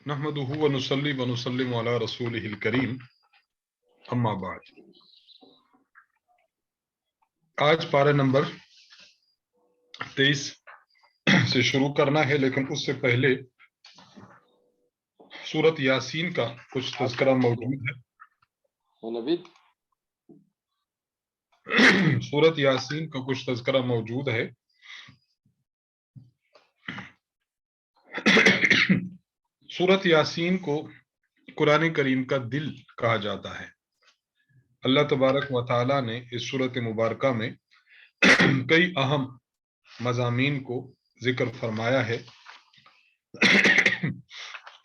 नहमदुहु व नुसल्ली व नुसल्लिमु अला रसूलिहिल करीम, अम्मा बाद। आज पारा नंबर 23 से शुरू करना है, लेकिन उससे पहले सूरत यासीन का कुछ तज़किरा मौजूद है। सूरत यासीन का कुछ तज़किरा मौजूद है। सूरत यासीन को कुरान करीम का दिल कहा जाता है। अल्लाह तबारक व तआला ने इस सूरत मुबारका में कई अहम मज़ामीन को जिक्र फरमाया है।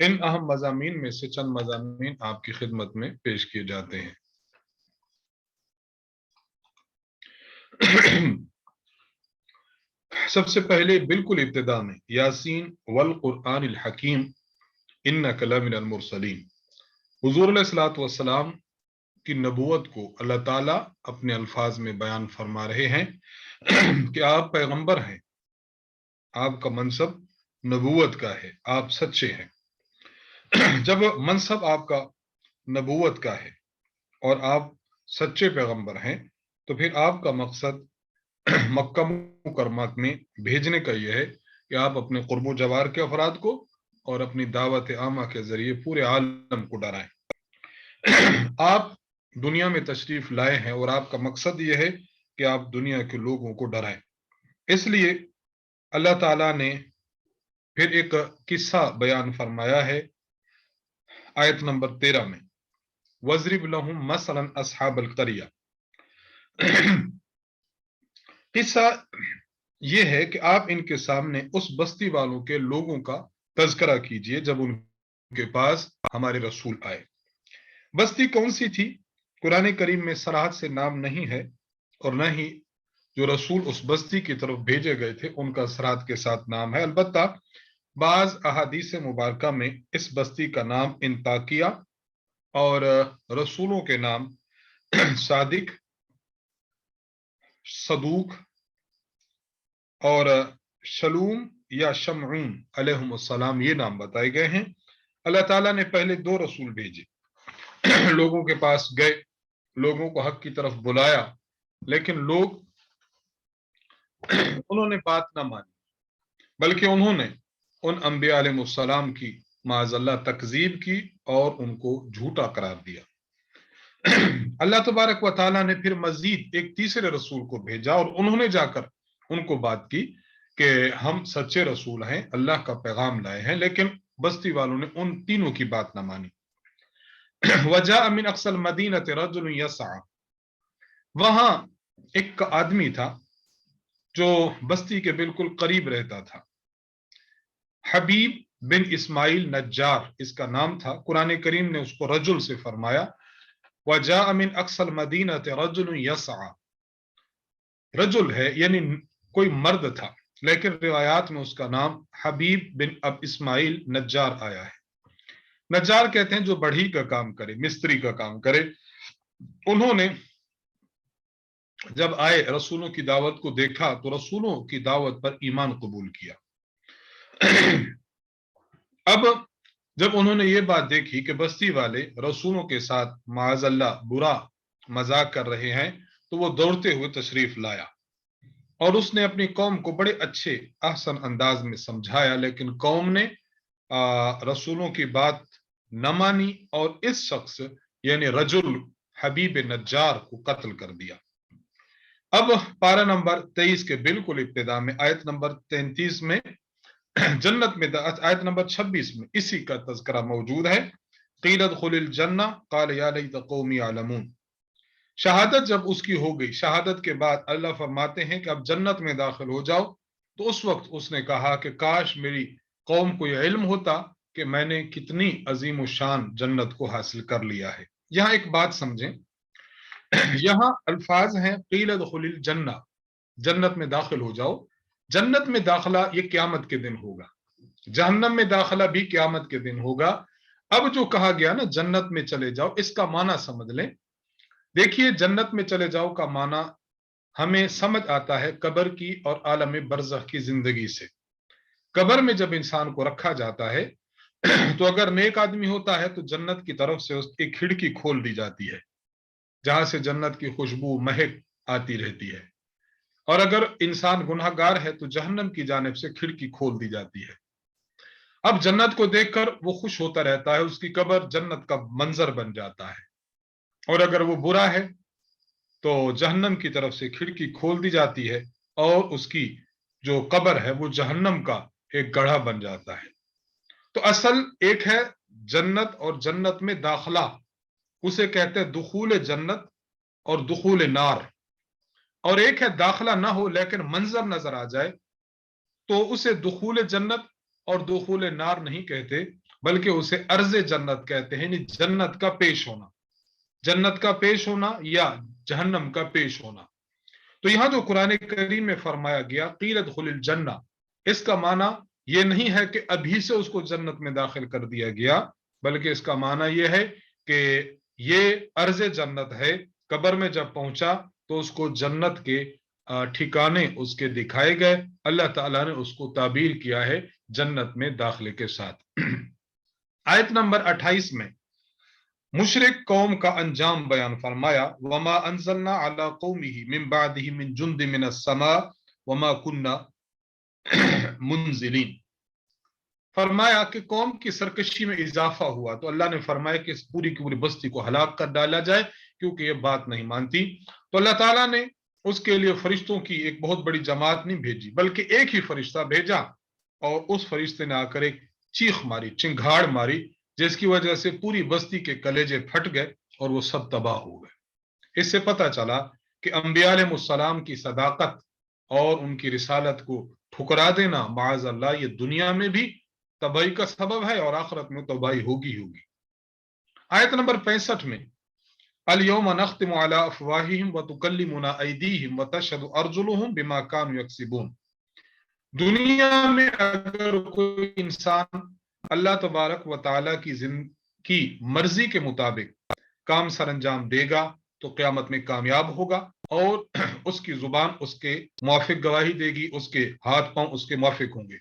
इन अहम मज़ामीन में से चंद मज़ामीन आपकी खिदमत में पेश किए जाते हैं। सबसे पहले बिल्कुल इब्तिदा में यासीन वल कुरआनिल हकीम इन्नका लमिनल मुरसलीन, हुजूर अलैहिस्सलातु वस्सलाम की नबूवत को अल्लाह ताला अपने अल्फाज में बयान फरमा रहे हैं कि आप पैगंबर हैं, आपका मनसब नबूवत का है, आप सच्चे हैं। जब मनसब आपका नबूवत का है और आप सच्चे पैगंबर हैं, तो फिर आपका मकसद मक्का मुकर्रमा में भेजने का यह है कि आप अपने कुर्बो जवार के अफराद को और अपनी दावत आमा के जरिए पूरे आलम को डराएं। आप दुनिया में तशरीफ लाए हैं और आपका मकसद यह है कि आप दुनिया के लोगों को डराएं। इसलिए अल्लाह ताला ने फिर एक किस्सा बयान फरमाया है आयत नंबर 13 में, वज़रिब लहुम मसलन अस्हाबल क़रिया। किस्सा यह है कि आप इनके सामने उस बस्ती वालों के लोगों का तज़किरा कीजिए जब उनके पास हमारे रसूल आए। बस्ती कौन सी थी? कुरान करीम में सराहत से नाम नहीं है और न ही जो रसूल उस बस्ती की तरफ भेजे गए थे उनका सराहत के साथ नाम है। अलबत्ता बाज अहादीस मुबारका में इस बस्ती का नाम इंताकिया और रसूलों के नाम सादिक, सदूक और शलूम या शमऊन अलैहिमुस्सलाम ये नाम बताए गए हैं। अल्लाह ताला ने पहले 2 रसूल भेजे, लोगों के पास गए, लोगों को हक की तरफ बुलाया, लेकिन लोग उन्होंने बात ना मानी, बल्कि उन्होंने उन अंबिया अलैहिमुस्सलाम की माज़अल्लाह तकजीब की और उनको झूठा करार दिया। अल्लाह तबारक व तआला ने फिर मजीद एक तीसरे रसूल को भेजा और उन्होंने जाकर उनको बात की कि हम सच्चे रसूल हैं, अल्लाह का पैगाम लाए हैं, लेकिन बस्ती वालों ने उन तीनों की बात ना मानी। वजा मिन अक्सल मदीनत रजुल यसआ, वहां एक आदमी था जो बस्ती के बिल्कुल करीब रहता था। हबीब बिन इस्माइल नज्जार इसका नाम था। कुरान करीम ने उसको रजुल से फरमाया, वजा मिन अक्सल मदीनत रजुल यसआ, रजुल है यानी कोई मर्द था, लेकिन रिवायात में उसका नाम हबीब बिन अब इस्माइल नज्जार आया है। नज्जार कहते हैं जो बढ़ी का काम करे, मिस्त्री का काम करे। उन्होंने जब आए रसूलों की दावत को देखा तो रसूलों की दावत पर ईमान कबूल किया। अब जब उन्होंने ये बात देखी कि बस्ती वाले रसूलों के साथ माअज़ल्लाह बुरा मजाक कर रहे हैं, तो वो दौड़ते हुए तशरीफ लाया और उसने अपनी कौम को बड़े अच्छे अहसन अंदाज में समझाया, लेकिन कौम ने रसूलों की बात न मानी और इस शख्स यानी रजुल हबीब नज्जार को कत्ल कर दिया। अब पारा नंबर 23 के बिल्कुल इब्तिदा में आयत नंबर 33 में जन्नत में आयत नंबर 26 में इसी का तज़किरा मौजूद है। क़ीलत खुलिल जन्ना क़ाल या लैत क़ौमी यालमून, शहादत जब उसकी हो गई, शहादत के बाद अल्लाह फरमाते हैं कि अब जन्नत में दाखिल हो जाओ, तो उस वक्त उसने कहा कि काश मेरी कौम को यह इल्म होता कि मैंने कितनी अजीम शान जन्नत को हासिल कर लिया है। यहां एक बात समझें, यहां अल्फाज हैं क़ीलत खुलिल जन्ना, जन्नत में दाखिल हो जाओ। जन्नत में दाखिला ये क़यामत के दिन होगा, जहन्नम में दाखिला भी क़यामत के दिन होगा। अब जो कहा गया ना जन्नत में चले जाओ, इसका माना समझ लें। देखिए, जन्नत में चले जाओ का माना हमें समझ आता है कब्र की और आलम बरज़ख की जिंदगी से। कब्र में जब इंसान को रखा जाता है تو اگر نیک آدمی ہوتا ہے تو جنت کی طرف سے اس کی کھڑکی کھول دی جاتی ہے جہاں سے جنت کی خوشبو مہک آتی رہتی ہے، اور اگر انسان گناہ گار ہے تو جہنم کی جانب سے کھڑکی کھول دی جاتی ہے۔ اب جنت کو دیکھ کر وہ خوش ہوتا رہتا ہے، اس کی قبر جنت کا منظر بن جاتا ہے، اور اگر وہ برا ہے تو جہنم کی طرف سے کھڑکی کھول دی جاتی ہے اور اس کی جو قبر ہے وہ جہنم کا ایک گڑھا بن جاتا ہے۔ تو اصل ایک ہے جنت اور جنت میں داخلہ، اسے کہتے ہیں دخول جنت اور دخول نار، اور ایک ہے داخلہ نہ ہو لیکن منظر نظر آ جائے تو اسے دخول جنت اور دخول نار نہیں کہتے، بلکہ اسے عرض جنت کہتے ہیں، یعنی جنت کا پیش ہونا، جنت کا پیش ہونا یا جہنم کا پیش ہونا۔ تو یہاں جو قرآن کریم میں فرمایا گیا قیل ادخل الجنہ، اس کا معنی یہ نہیں ہے کہ ابھی سے اس کو جنت میں داخل کر دیا گیا، بلکہ اس کا معنی یہ ہے کہ یہ عرض جنت ہے، قبر میں جب پہنچا تو اس کو جنت کے ٹھکانے اس کے دکھائے گئے، اللہ تعالیٰ نے اس کو تعبیر کیا ہے جنت میں داخلے کے ساتھ۔ آیت نمبر 28 میں مشرک قوم کا انجام بیان فرمایا، وما انزلنا على قومه من بعده من جند من السماء وما كنا منزلین، فرمایا کہ قوم کی سرکشی میں اضافہ ہوا تو اللہ نے فرمایا کہ اس پوری کی پوری بستی کو ہلاک کر ڈالا جائے کیونکہ یہ بات نہیں مانتی۔ تو اللہ تعالیٰ نے اس کے لیے فرشتوں کی ایک بہت بڑی جماعت نہیں بھیجی، بلکہ ایک ہی فرشتہ بھیجا، اور اس فرشتے نے آ کر ایک چیخ ماری، چنگھاڑ ماری، جس کی وجہ سے پوری بستی کے کلیجے پھٹ گئے اور وہ سب تباہ ہو گئے۔ اس سے پتہ چلا کہ انبیاء علیہ السلام کی صداقت اور ان کی رسالت کو ٹھکرا دینا معاذ اللہ یہ دنیا میں بھی تباہی کا سبب ہے اور آخرت میں تباہی ہوگی ہوگی۔ آیت نمبر 65 میں اليوم نختم على افواہہم وتکلمنا ایدیہم وتشہد ارجلہم بما كانوا یکسبون، دنیا میں اگر کوئی انسان اللہ تبارک و تعالیٰ کی مرضی کے مطابق کام سر انجام دے گا تو قیامت میں کامیاب ہوگا، اور اس کی زبان اس کے موافق گواہی دے گی، اس کے ہاتھ پاؤں اس کے موافق ہوں گے۔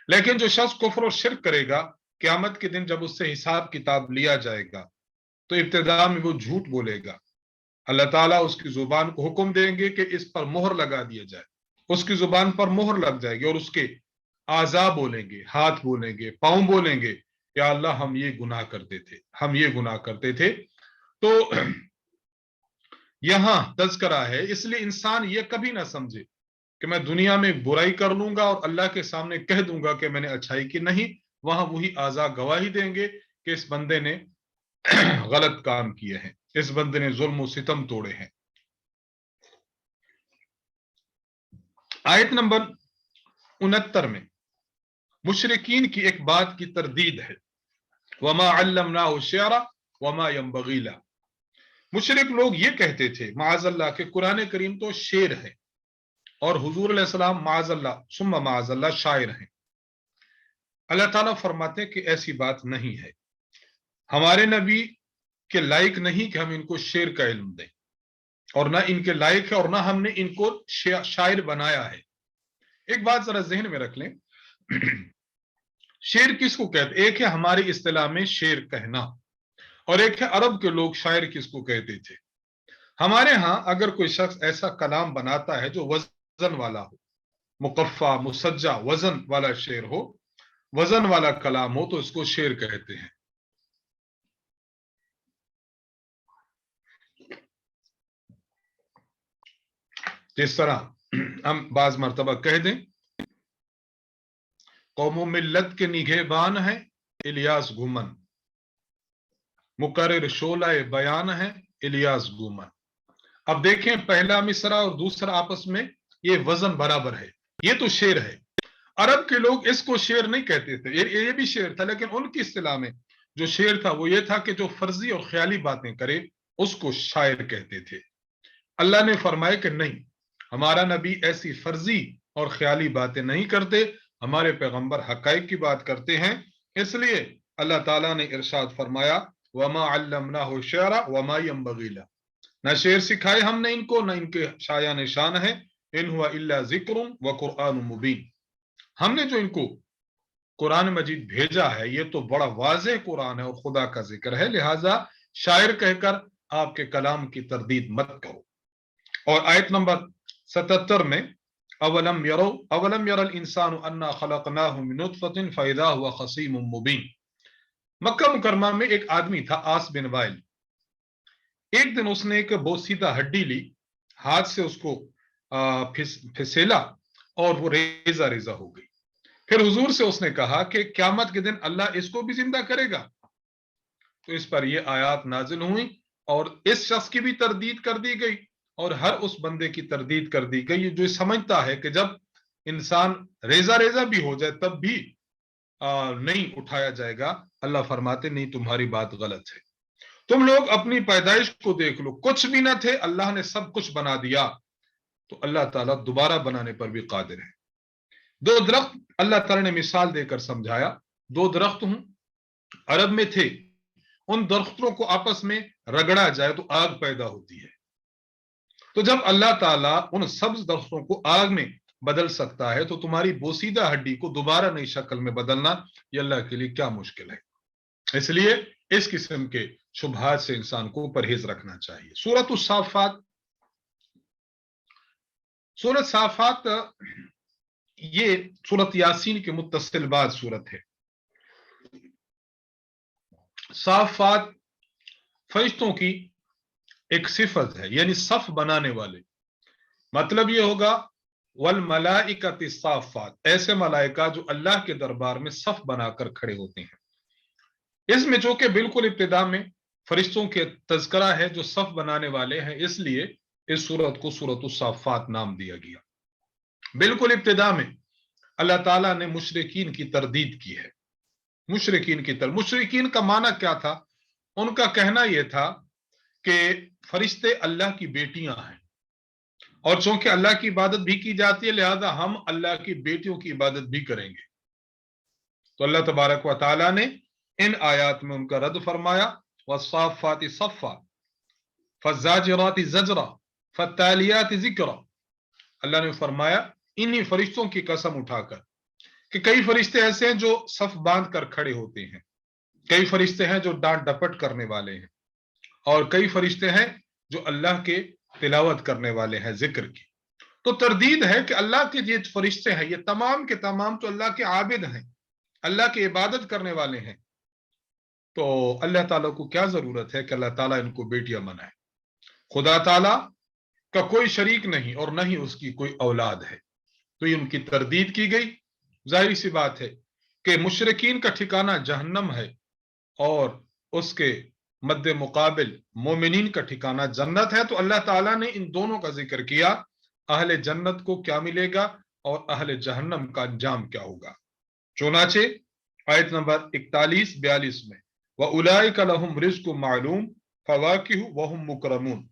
لیکن جو شخص کفر اور شرک کرے گا، قیامت کے دن جب اس سے حساب کتاب لیا جائے گا تو ابتدا میں وہ جھوٹ بولے گا، اللہ تعالیٰ اس کی زبان کو حکم دیں گے کہ اس پر مہر لگا دیا جائے، اس کی زبان پر مہر لگ جائے گی اور اس کے اعضاء بولیں گے، ہاتھ بولیں گے، پاؤں بولیں گے، یا اللہ ہم یہ گناہ کرتے تھے، ہم یہ گناہ کرتے تھے۔ تو یہاں تذکرہ ہے، اس لیے انسان یہ کبھی نہ سمجھے کہ میں دنیا میں برائی کر لوں گا اور اللہ کے سامنے کہہ دوں گا کہ میں نے اچھائی کی، نہیں، وہاں وہی اعضاء گواہی دیں گے کہ اس بندے نے غلط کام کیے ہیں، اس بندے نے ظلم و ستم توڑے ہیں۔ آیت نمبر 69 میں مشرکین کی ایک بات کی تردید ہے، وما علمناه الشعر وما ينبغي له، مشرک لوگ یہ کہتے تھے معاذ اللہ کہ قرآن کریم تو شعر ہے اور حضور علیہ السلام معاذ اللہ ثم معاذ اللہ شاعر ہیں۔ اللہ تعالیٰ فرماتے ہیں کہ ایسی بات نہیں ہے، ہمارے نبی کے لائق نہیں کہ ہم ان کو شعر کا علم دیں، اور نہ ان کے لائق ہے اور نہ ہم نے ان کو شاعر بنایا ہے۔ ایک بات ذرا ذہن میں رکھ لیں، شعر کس کو کہتے؟ ایک ہے ہماری اصطلاح میں شعر کہنا، اور ایک ہے عرب کے لوگ شاعر کس کو کہتے تھے۔ ہمارے ہاں اگر کوئی شخص ایسا کلام بناتا ہے جو وزن والا ہو، مقفع مسجع وزن والا شعر ہو، وزن والا کلام ہو، تو اس کو شعر کہتے ہیں۔ جس طرح ہم بعض مرتبہ کہہ دیں قوم و ملت کے نگہبان ہیں الیاس گھومن، مقرر شعلہ بیان ہے الیاس گھومن۔ اب دیکھیں پہلا مصرع اور دوسرا آپس میں یہ وزن برابر ہے، یہ تو شعر ہے۔ عرب کے لوگ اس کو شعر نہیں کہتے تھے، یہ بھی شعر تھا، لیکن ان کی اصطلاح میں جو شعر تھا وہ یہ تھا کہ جو فرضی اور خیالی باتیں کرے اس کو شاعر کہتے تھے۔ اللہ نے فرمایا کہ نہیں، ہمارا نبی ایسی فرضی اور خیالی باتیں نہیں کرتے، ہمارے پیغمبر حقائق کی بات کرتے ہیں۔ اس لیے اللہ تعالیٰ نے ارشاد فرمایا وَمَا عَلَّمْنَاهُ الشِّعْرَ وَمَا يَنبَغِي لَهُ، نہ شعر سکھائے ہم نے ان کو، نہ ان کے شایان نشان ہے، ان هو الا ذکر وقرآن مبین، ہم نے جو ان کو कुरान मजीद भेजा है, ये तो बड़ा वाज़ेह कुरान है और खुदा का जिक्र है, लिहाजा शायर कहकर आपके कलाम की तरदीद मत करो। और आयत नंबर 77 में अवलम यरल इंसानु अन्ना खलकनाहु मिन नुतफतिन फइज़ा हुवा खसीमुम मुबीन। मक्का मुकरमा में एक आदमी था, आस बिन वाइल। एक दिन उसने एक बोसीदा हड्डी ली, हाथ से उसको फिसेला और वो रेजा रेजा हो गई। फिर हुजूर से उसने कहा कि क़यामत के दिन अल्लाह इसको भी जिंदा करेगा। तो इस पर ये आयत नाजिल हुई और इस शख्स की भी तरदीद कर दी गई और हर उस बंदे की तरदीद कर दी गई जो समझता है कि जब इंसान रेजा रेजा भी हो जाए तब भी नहीं उठाया जाएगा। अल्लाह फरमाते नहीं, तुम्हारी बात गलत है। तुम लोग अपनी पैदाइश को देख लो, कुछ भी ना थे, अल्लाह ने सब कुछ बना दिया, तो अल्लाह ताला दोबारा बनाने पर भी कादिर है। दो दरख्त अल्लाह ताला ने मिसाल देकर समझाया। दो दरख्त अरब में थे, उन दरख्तों को आपस में रगड़ा जाए तो आग पैदा होती है। तो जब अल्लाह ताला उन सब्ज दरख्तों को आग में बदल सकता है तो तुम्हारी बोसीदा हड्डी को दोबारा नई शक्ल में बदलना ये अल्लाह के लिए क्या मुश्किल है। इसलिए इस किस्म के शुबहात से इंसान को परहेज रखना चाहिए। सूरत साफात ये सूरत यासीन के मुत्तसिल बाद सूरत है। साफात फरिश्तों की एक सिफत है, यानी सफ बनाने वाले। मतलब ये होगा वल मलाइकति साफात, ऐसे मलाइका जो अल्लाह के दरबार में सफ बनाकर खड़े होते हैं। इसमें जो कि बिल्कुल इब्तिदा में फरिश्तों के तज़किरा है जो सफ बनाने वाले हैं, इसलिए इस सूरत को सूरत साफात नाम दिया गया। बिल्कुल इब्तिदा में अल्लाह ताला ने मुशरिकीन की तरदीद की है। मुशरिकीन का माना क्या था? उनका कहना यह था कि फरिश्ते अल्लाह की बेटियां हैं और चूंकि अल्लाह की इबादत भी की जाती है लिहाजा हम अल्लाह की बेटियों की इबादत भी करेंगे। तो अल्लाह तबारक व तआला ने इन आयात में उनका रद्द फरमाया, वस्साफ़ाति सफ़्फ़ा फ़ज़्ज़ाजिराति ज़ज्रा फ़त्तालियाति ज़िक्रा। अल्लाह ने फरमाया इन्हीं फरिश्तों की कसम उठाकर कि कई फरिश्ते ऐसे हैं जो सफ बांध कर खड़े होते हैं, कई फरिश्ते हैं जो डांट डपट करने वाले हैं और कई फरिश्ते हैं जो अल्लाह के तिलावत करने वाले हैं जिक्र की। तो तरदीद है कि अल्लाह के ये फरिश्ते हैं ये तमाम के तमाम तो अल्लाह के आबिद हैं, अल्लाह की इबादत करने वाले हैं। तो अल्लाह ताला को क्या जरूरत है कि अल्लाह ताला इनको बेटियां बनाए। खुदा ताला का कोई शरीक नहीं और न ही उसकी कोई औलाद है। तो ये उनकी तरदीद की गई। जाहिर सी बात है कि मुशरिकीन का ठिकाना जहन्नम है और उसके मद्दे मुकाबिल मोमिनीन का ठिकाना जन्नत है। तो अल्लाह ताला ने इन दोनों का जिक्र किया, अहले जन्नत को क्या मिलेगा और अहले जहन्नम का अंजाम क्या होगा। चुनाचे आयत नंबर 41-42 में व उलाइका लहुम रिज़्क़ुम मालूम फवाकिहु व हुम मुकरमून,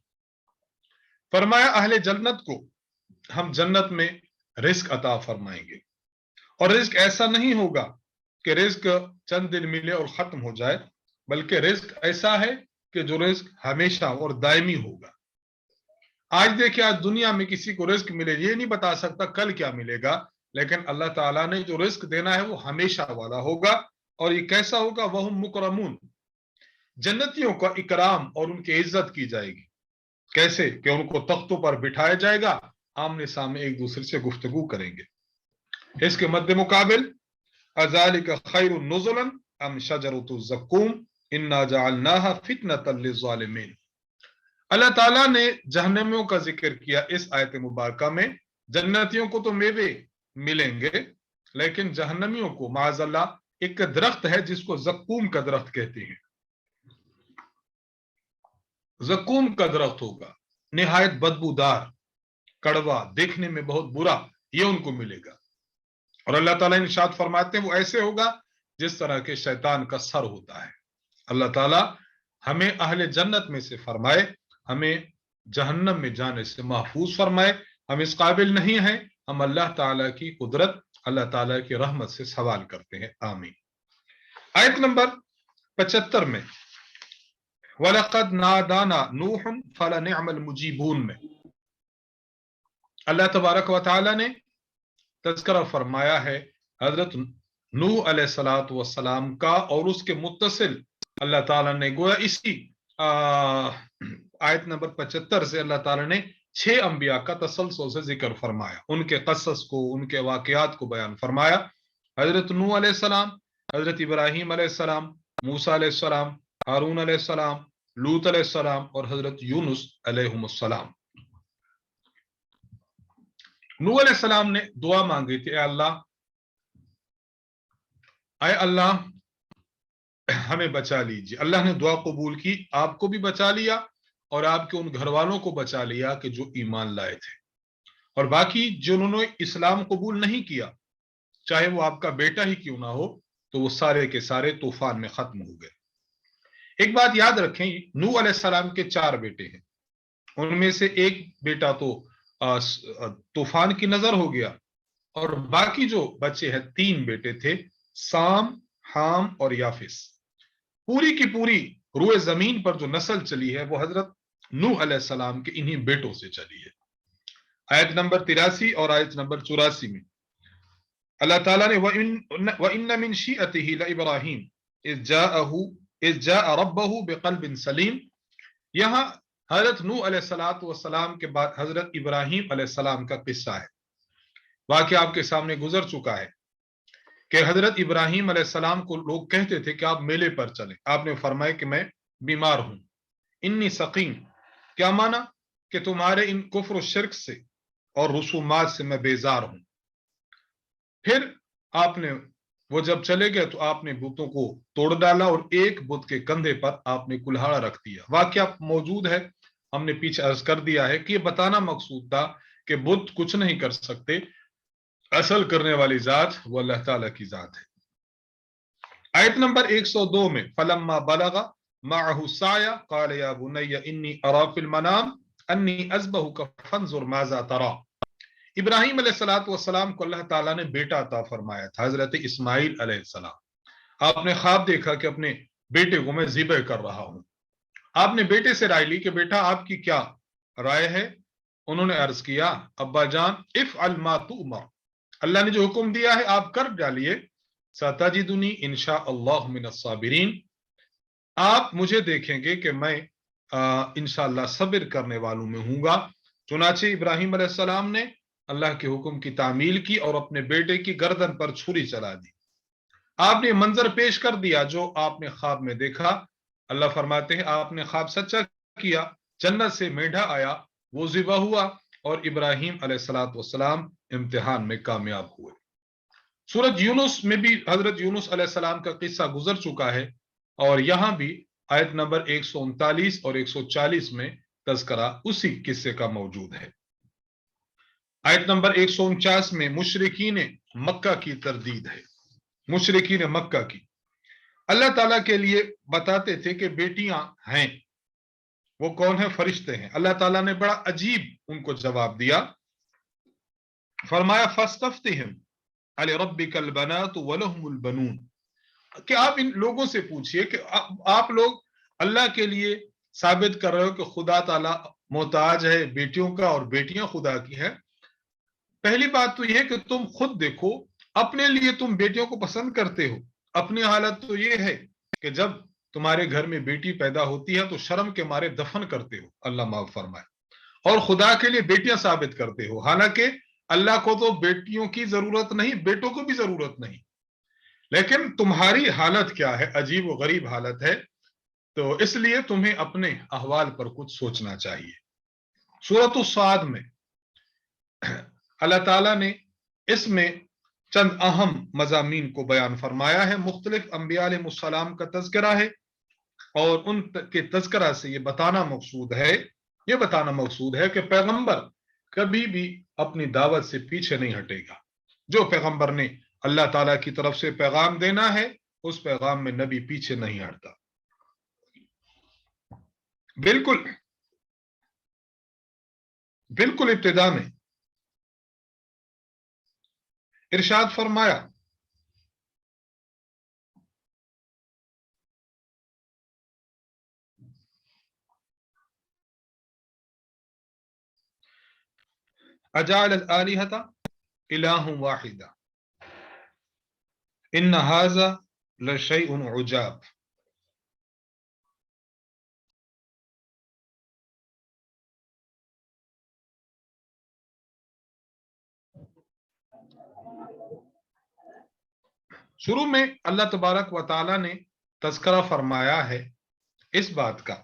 फरमाया अहले जन्नत को हम जन्नत में रिस्क अता फरमाएंगे। और रिस्क ऐसा नहीं होगा कि रिस्क चंद दिन मिले और खत्म हो जाए, बल्कि रिस्क ऐसा है कि जो रिस्क हमेशा और दायमी होगा। आज देखिए, आज दुनिया में किसी को रिस्क मिले ये नहीं बता सकता कल क्या मिलेगा, लेकिन अल्लाह ताला ने जो रिस्क देना है वो हमेशा वाला होगा। और ये कैसा होगा? वहुम मुकरमून, जन्नतियों का इकराम और उनकी इज्जत की जाएगी। कैसे? कि उनको तख्तों पर बिठाया जाएगा, आमने सामने एक दूसरे से गुफ्तगू करेंगे। इसके मद्दे मुकाबिल अज़ालिका खैरुन नुज़ुलन अम शजरतु ज़क्कूम इन्ना जअलनाहा फितनतल लिज़्ज़ालिमीन। अल्लाह ताला ने जहन्नमियों का जिक्र किया इस आयत मुबारका में। जन्नतियों को तो मेवे मिलेंगे, लेकिन जहन्नमियों को माज़अल्लाह एक दरख्त है जिसको ज़क्कूम का दरख्त कहते हैं। ज़क्कूम का दरख्त होगा, निहायत बदबूदार, कड़वा, देखने में बहुत बुरा, ये उनको मिलेगा। और अल्लाह ताला इरशाद फरमाते हैं वो ऐसे होगा जिस तरह के शैतान का सर होता है। अल्लाह ताला हमें अहले जन्नत में से फरमाए, हमें जहन्नम में जाने से महफूज फरमाए। हम इस काबिल नहीं हैं, हम अल्लाह ताला की कुदरत, अल्लाह ताला की रहमत से सवाल करते हैं। आमीन। आयत नंबर 75 में वलक़द नादाना नूहुन फलनिअमल मुजीबून में अल्लाह तबारक व तआला ने तज़किरा फरमाया है हजरत नूह अलैहिस्सलातु वस्सलाम का और उसके मुत्तसिल अल्लाह ताला ने गोया इसी आयत नंबर 75 से अल्लाह ताला ने 6 अंबिया का तसलसल से जिक्र फरमाया, उनके कस्सस को, उनके वाकयात को बयान फरमाया। हजरत नूह अलैहिस्सलाम, हजरत इब्राहीम अलैहिस्सलाम, मूसा अलैहिस्सलाम, हारून अलैहिस्सलाम, लूत अलैहिस्सलाम और हजरत यूनुस अलैहिस्सलाम। नूह अलैहिस्सलाम ने दुआ मांगी थी, अय अल्लाह हमें बचा लीजिए। अल्लाह ने दुआ कबूल की, आपको भी बचा लिया और आपके उन घर वालों को बचा लिया कि जो ईमान लाए थे, और बाकी जिन्होंने इस्लाम कबूल नहीं किया, चाहे वो आपका बेटा ही क्यों ना हो, तो वो सारे के सारे तूफान में खत्म हो गए। एक बात याद रखें, नूह अलैहिस्सलाम के 4 बेटे हैं, उनमें से एक बेटा तो तूफान की नजर हो गया, और बाकी जो बचे हैं 3 बेटे थे, साम, हाम और याफिस। पूरी की पूरी रूए जमीन पर जो नस्ल चली है वो हजरत नूह अलैहिस्सलाम के इन्हीं बेटों से चली है। आयत नंबर 83 और आयत नंबर 84 में अल्लाह ताला ने व इन्न मिन शिअतिही लइब्राहीम इज़ जाअ रब्बहु बिक़ल्बिन सलीम, यहां हजरत नूह अलैहिस्सलातु वस्सलाम के बाद हजरत इब्राहीम अलैहिस्सलाम का किस्सा है। वाकया आपके सामने गुजर चुका है कि हजरत इब्राहीम अलैहिस्सलाम को लोग कहते थे कि आप मेले पर चलें, आपने फरमाया कि मैं बीमार हूं, इन्नी सकीम, क्या माना कि तुम्हारे इन कुफ्र और शिर्क से और रसूमात से मैं बेजार हूं। फिर आपने, वो जब चले गए तो आपने बुतों को तोड़ डाला और एक बुत के कंधे पर आपने कुल्हाड़ा रख दिया। वाकया मौजूद है, हमने पीछे अर्ज कर दिया है कि ये बताना मकसूद था कि बुत कुछ नहीं कर सकते, असल करने वाली जात वो अल्लाह ताला की जात है। आयत नंबर 102 में फलम्मा बलगा माअहु साया क़ाल या बुनय्या इन्नी अरा फिल मनाम अन्नी अज़बहुका फंजुर माज़ा तरा। इब्राहीम अलैहिस्सलातु वस्सलाम को अल्लाह ताला ने बेटा अता फरमाया था, हजरत इस्माइल अलैहिस्सलाम। आपने ख्वाब देखा कि अपने बेटे को मैं ज़िबह कर रहा हूं। आपने बेटे से राय ली कि बेटा आपकी क्या राय है। उन्होंने अर्ज किया, अब्बा जान इफ़अल मा तुअमर, अल्लाह ने जो हुक्म दिया है आप कर डालिए, सतजिदुनी इंशाअल्लाह मिनस साबिरीन, आप मुझे देखेंगे कि मैं इंशाअल्लाह सब्र करने वालों में हूंगा। चुनाचे इब्राहीम अलैहिस्सलाम ने अल्लाह के हुक्म की तामील की और अपने बेटे की गर्दन पर छुरी चला दी। आपने मंजर पेश कर दिया जो आपने ख्वाब में देखा। अल्लाह फरमाते हैं आपने ख्वाब सच्चा किया, जन्नत से मेढा आया, वो ज़िबा हुआ और इब्राहीम अलैहिस्सलातु वस्सलाम इम्तिहान में कामयाब हुए। सूरज यूनुस में भी हजरत यूनुस अलैहिस्सलाम का किस्सा गुजर चुका है, और यहां भी आयत नंबर 139 और 140 में तज़करा उसी किस्से का मौजूद है। आयत नंबर 149 में मुशरिकीन मक्का की तरदीद है। मुशरिकीन मक्का की अल्लाह ताला के लिए बताते थे कि बेटियां हैं, वो कौन है? फरिश्ते हैं। अल्लाह ताला ने बड़ा अजीब उनको जवाब दिया, फरमाया फस्तफ्तिहिम अलरब्बिकल बनातु वलहुमुल बनून, कि आप इन लोगों से पूछिए कि आप लोग अल्लाह के लिए साबित कर रहे हो कि खुदा ताला मोहताज है बेटियों का और बेटियां खुदा की हैं। पहली बात तो यह है कि तुम खुद देखो, अपने लिए तुम बेटियों को पसंद करते हो। अपनी हालत तो यह है कि जब तुम्हारे घर में बेटी पैदा होती है तो शर्म के मारे दफन करते हो, अल्लाह माफ फरमाए, और खुदा के लिए बेटियां साबित करते हो। हालांकि अल्लाह को तो बेटियों की जरूरत नहीं, बेटों को भी जरूरत नहीं, लेकिन तुम्हारी हालत क्या है, अजीब व गरीब हालत है, तो इसलिए तुम्हें अपने अहवाल पर कुछ सोचना चाहिए। सूरत उस-साद में अल्लाह ताला ने इसमें चंद अहम मजामीन को बयान फरमाया है। मुख्तलिफ अंबिया अलैहिस्सलाम का तज़किरा है, और उनके तज़किरा से ये बताना मकसूद है कि पैगंबर कभी भी अपनी दावत से पीछे नहीं हटेगा। जो पैगंबर ने अल्लाह ताला की तरफ से पैगाम देना है, उस पैगाम में नबी पीछे नहीं हटता। बिल्कुल बिल्कुल इब्तिदा में इरशाद फरमाया, अजाल आलिहता इलाहुम वाहिदा, इन हाजा लशैउन उजाब। शुरू में अल्लाह तबारक व ताला ने तज़किरा फरमाया है इस बात का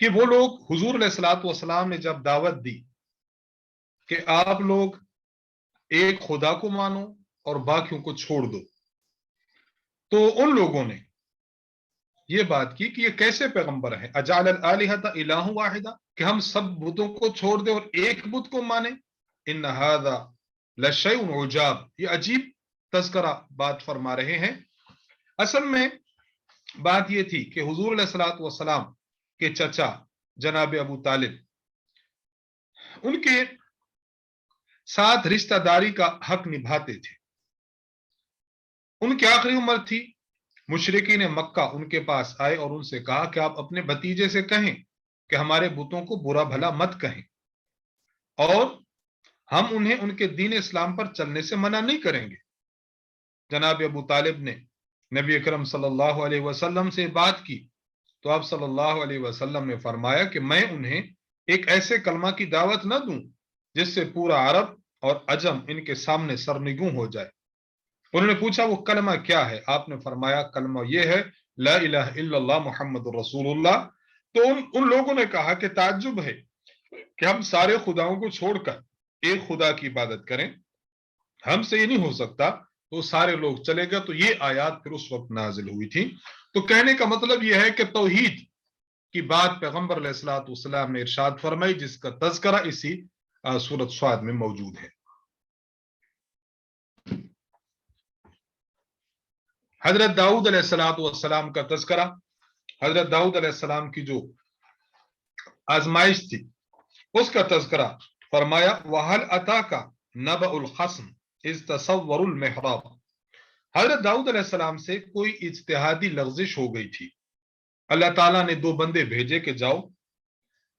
कि वो लोग हुजूर अलैहिस्सलातु वस्सलाम ने जब दावत दी कि आप लोग एक खुदा को मानो और बाकियों को छोड़ दो, तो उन लोगों ने ये बात की कि ये कैसे पैगंबर है, अजाल आलिहता इलाहु वाहिदा, कि हम सब बुतों को छोड़ दें और एक बुत को माने। इन हादा लशैउन उजाब, ये अजीब तज़किरा बात फरमा रहे हैं। असल में बात ये थी कि हुजूर अलैहिस्सलातु वस्सलाम के चचा जनाब अबू तालिब, उनके साथ रिश्तेदारी का हक निभाते थे। उनकी आखिरी उम्र थी। मुशरिकीन मक्का उनके पास आए और उनसे कहा कि आप अपने भतीजे से कहें कि हमारे बुतों को बुरा भला मत कहें, और हम उन्हें उनके दीन इस्लाम पर चलने से मना नहीं करेंगे। जनाब अबू तालिब ने नबी अकरम सल्लल्लाहु अलैहि वसल्लम से बात की तो आप सल्लल्लाहु अलैहि वसल्लम ने फरमाया कि मैं उन्हें एक ऐसे कलमा की दावत न दूं जिससे पूरा अरब और अजम इनके सामने सरनिगूं हो जाए। उन्होंने पूछा वो कलमा क्या है? आपने फरमाया कलमा ये है, ला इलाहा इल्लल्लाह मुहम्मदुर रसूलुल्लाह। तो उन लोगों ने कहा कि ताज्जुब है कि हम सारे खुदाओं को छोड़कर एक खुदा की इबादत करें, हमसे ये नहीं हो सकता। तो सारे लोग चले गए। तो ये आयत फिर उस वक्त नाजिल हुई थी। तो कहने का मतलब यह है कि तौहीद की बात पैगंबर अलैहिस्सलातु वस्सलाम ने इरशाद फरमाई, जिसका तज़किरा इसी सूरत स्वाद में मौजूद है। हजरत दाऊद अलैहिस्सलातु वस्सलाम का तज़किरा, हजरत दाऊद अलैहिस्सलाम की जो आजमाइश थी उसका तज़किरा फरमाया, वहल अता का नबउल खस्म इज तसव्वरुल मेहराब। हजरत दाऊद अलैहिस्सलाम से कोई इज्तिहादी लग़्ज़िश हो गई थी। अल्लाह ताला ने दो बंदे भेजे कि जाओ।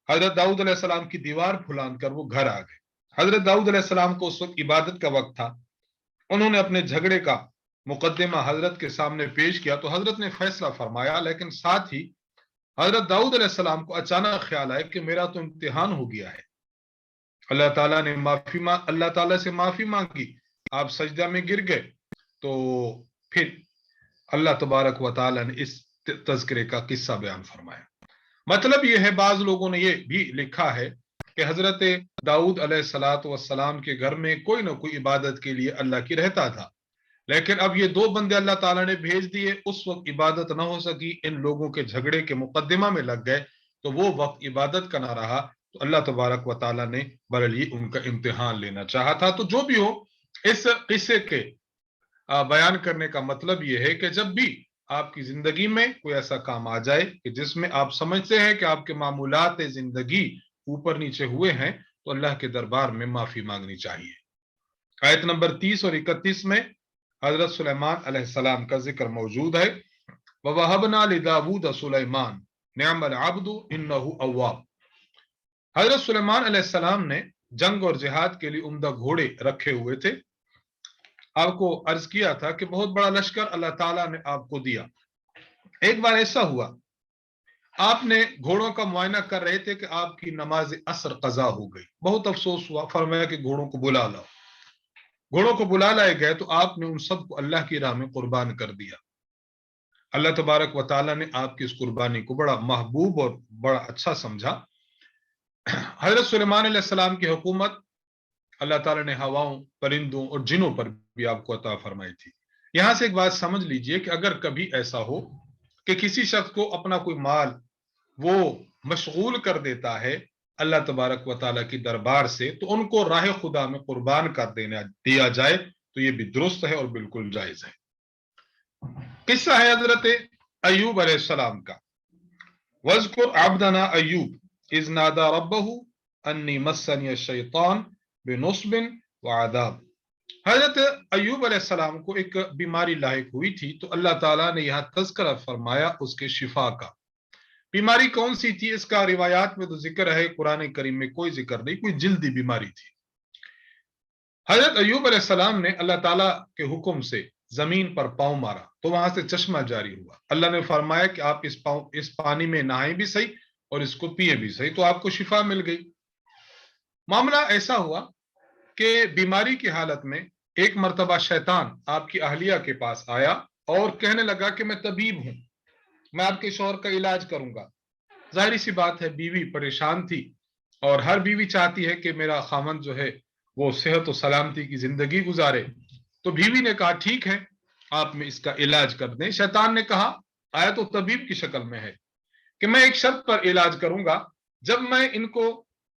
हजरत दाऊद अलैहिस्सलाम की दीवार फुलान कर वो घर आ गए। हजरत दाऊद अलैहिस्सलाम को उस वक्त इबादत का वक्त था। उन्होंने अपने झगड़े का मुकदमा हजरत के सामने पेश किया तो हजरत ने फैसला फरमाया, लेकिन साथ ही हजरत दाऊद अलैहिस्सलाम को अचानक ख्याल आया कि मेरा तो इम्तिहान हो गया है। अल्लाह ताला से माफी मांगी, आप सजदा में गिर गए। तो फिर अल्लाह तबारक व ताला ने इस तज़किरे का किस्सा बयान फरमाया। मतलब यह है, बाज लोगों ने यह भी लिखा है कि हजरत दाऊद अलैहिस्सलातु वस्सलाम के घर में कोई ना कोई इबादत के लिए अल्लाह की रहता था, लेकिन अब ये दो बंदे अल्लाह ताला ने भेज दिए, उस वक्त इबादत ना हो सकी, इन लोगों के झगड़े के मुकदमा में लग गए, तो वो वक्त इबादत का ना रहा। तो अल्लाह तबारक व ताला ने बरली उनका इम्तिहान लेना चाहा था। तो जो भी हो, इस किस्से के बयान करने का मतलब यह है कि जब भी आपकी जिंदगी में कोई ऐसा काम आ जाए कि जिसमें आप समझते हैं कि आपके मामूलात जिंदगी ऊपर नीचे हुए हैं, तो अल्लाह के दरबार में माफी मांगनी चाहिए। आयत नंबर 30 और 31 में हजरत सुलेमान अलैहिस्सलाम का जिक्र मौजूद है। ववहबना लिदाऊद सुलेमान निअमल अब्दु इन्नहु अव्वाब। हजरत सुलेमान अलैहिस्सलाम ने जंग और जिहाद के लिए उम्दा घोड़े रखे हुए थे। आपको अर्ज किया था कि बहुत बड़ा लश्कर अल्लाह ताला ने आपको दिया। एक बार ऐसा हुआ, आपने घोड़ों का मुआयना कर रहे थे कि आपकी नमाज असर कजा हो गई। बहुत अफसोस हुआ, फरमाया कि घोड़ों को बुला लाओ। घोड़ों को बुला लाए गए तो आपने उन सबको अल्लाह की राह में कुर्बान कर दिया। अल्लाह तबारक व ताला ने आपकी इस कुर्बानी को बड़ा महबूब और बड़ा अच्छा समझा। हजरत सुलेमान अलैहिस्सलाम की हुकूमत अल्लाह ताला ने हवाओं, परिंदों और जिनों पर भी आपको अता फरमाई थी। यहां से एक बात समझ लीजिए कि अगर कभी ऐसा हो कि किसी शख्स को अपना कोई माल वो मशगूल कर देता है अल्लाह तबारक व ताला की दरबार से, तो उनको राह खुदा में कुर्बान कर देना दिया जाए, तो ये भी दुरुस्त है और बिल्कुल जायज है। किस्सा है हजरत अय्यूब अलैहिस्सलाम का। वज़कुर अब्दना अय्यूब इज़ नादा रब्बहू अन्नी मस्सनी शैतान बिनुस्बिन व अदाब। हजरत अय्यूब अलैहिस्सलाम को एक बीमारी लाहिक हुई थी, तो अल्लाह ताला ने यहाँ तज़किरा फरमाया उसके शिफा का। बीमारी कौन सी थी इसका रिवायात में तो जिक्र है, कुरान करीम में कोई जिक्र नहीं। कोई जिल्दी बीमारी थी। हजरत अय्यूब अलैहिस्सलाम ने अल्लाह ताला के हुक्म से زمین پر پاؤں مارا تو وہاں سے چشمہ جاری ہوا. اللہ نے فرمایا کہ آپ اس پانی میں نہائیں بھی صحیح اور اس کو پیئیں بھی صحیح, تو آپ کو شفا مل گئی. معاملہ ایسا ہوا کہ بیماری کی حالت میں ایک مرتبہ شیطان آپ کی اہلیہ کے پاس آیا اور کہنے لگا کہ میں طبیب ہوں, میں آپ کے شوہر کا علاج کروں گا. ظاہری سی بات ہے, بیوی پریشان تھی اور ہر بیوی چاہتی ہے کہ میرا خاوند جو ہے وہ صحت و سلامتی کی زندگی گزارے. تو بیوی نے کہا ٹھیک ہے, آپ میں اس کا علاج کر دیں. شیطان نے کہا, آیا تو طبیب کی شکل میں ہے, کہ میں ایک شرط پر علاج کروں گا, جب میں ان کو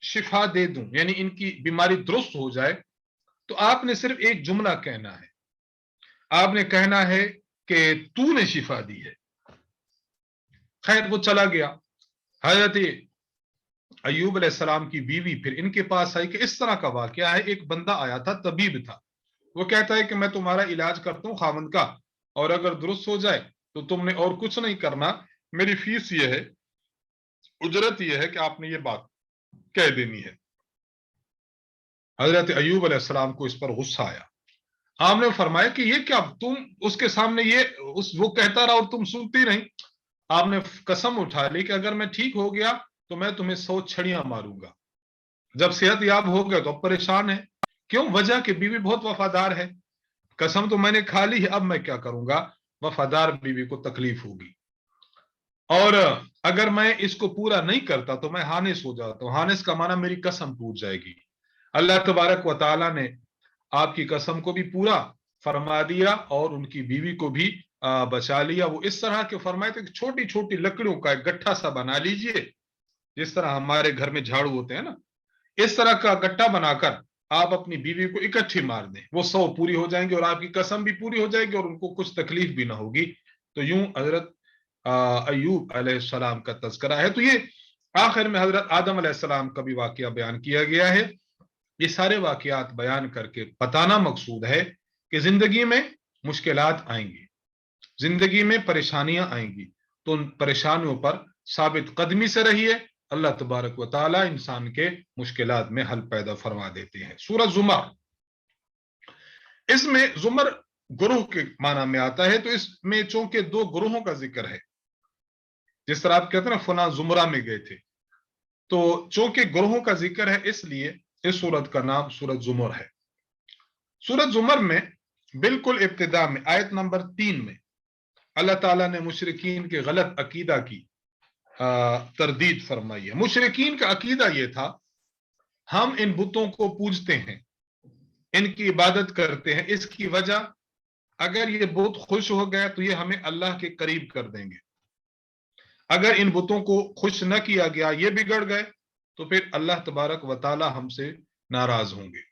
شفا دے دوں, یعنی ان کی بیماری درست ہو جائے, تو آپ نے صرف ایک جملہ کہنا ہے, آپ نے کہنا ہے کہ تو نے شفا دی ہے. خیر وہ چلا گیا. حضرت ایوب علیہ السلام کی بیوی پھر ان کے پاس آئی کہ اس طرح کا واقعہ ہے, ایک بندہ آیا تھا, طبیب تھا, وہ کہتا ہے کہ میں تمہارا علاج کرتا ہوں خاوند کا, اور اگر درست ہو جائے تو تم نے اور کچھ نہیں کرنا, میری فیس یہ ہے, اجرت یہ ہے کہ آپ نے یہ بات کہہ دینی ہے. حضرت ایوب علیہ السلام کو اس پر غصہ آیا. آپ نے فرمایا کہ یہ کیا, تم اس کے سامنے وہ کہتا رہا اور تم سنتی نہیں. آپ نے قسم اٹھا لی کہ اگر میں ٹھیک ہو گیا تو میں تمہیں 100 چھڑیاں ماروں گا. جب صحت یاب ہو گیا تو اب پریشان ہے, کیوں؟ وجہ کہ بیوی بہت وفادار ہے. قسم تو میں نے کھا لی ہے, اب میں کیا کروں گا, وفادار بیوی کو تکلیف ہوگی, اور اگر میں اس کو پورا نہیں کرتا تو میں ہانس ہو جاتا ہوں. ہانس کا معنی میری قسم ٹوٹ جائے گی. اللہ تبارک و تعالی نے آپ کی قسم کو بھی پورا فرما دیا اور ان کی بیوی کو بھی بچا لیا. وہ اس طرح کے فرمائے تھے کہ چھوٹی چھوٹی لکڑیوں کا ایک گٹھا سا بنا لیجئے, جس طرح ہمارے گھر میں جھاڑو ہوتے ہیں نا, اس طرح کا گٹھا بنا کر آپ اپنی بیوی کو اکٹھی مار دیں, وہ 100 پوری ہو جائیں گے اور آپ کی قسم بھی پوری ہو جائے گی اور ان کو کچھ تکلیف بھی نہ ہوگی. تو یوں حضرت ایوب علیہ السلام کا تذکرہ ہے. تو یہ آخر میں حضرت آدم علیہ السلام کا بھی واقعہ بیان کیا گیا ہے. یہ سارے واقعات بیان کر کے بتانا مقصود ہے کہ زندگی میں مشکلات آئیں گی, زندگی میں پریشانیاں آئیں گی, تو ان پریشانیوں پر ثابت قدمی سے رہیے. اللہ تبارک و تعالی انسان کے مشکلات میں حل پیدا فرما دیتے ہیں. سورہ زمر, اس میں زمر گروہ کے معنی میں آتا ہے, تو اس میں چونکہ 2 گروہوں کا ذکر ہے, جس طرح آپ کہتے ہیں نا فلاں زمرہ میں گئے تھے, تو چونکہ گروہوں کا ذکر ہے اس لیے اس سورت کا نام سورت زمر ہے. سورت زمر میں بالکل ابتدا میں آیت نمبر 3 میں اللہ تعالیٰ نے مشرکین کے غلط عقیدہ کی تردید فرمائی ہے. مشرکین کا عقیدہ یہ تھا, ہم ان بتوں کو پوجتے ہیں, ان کی عبادت کرتے ہیں, اس کی وجہ اگر یہ بت خوش ہو گیا تو یہ ہمیں اللہ کے قریب کر دیں گے, اگر ان بتوں کو خوش نہ کیا گیا, یہ بگڑ گئے, تو پھر اللہ تبارک و تعالی ہم سے ناراض ہوں گے.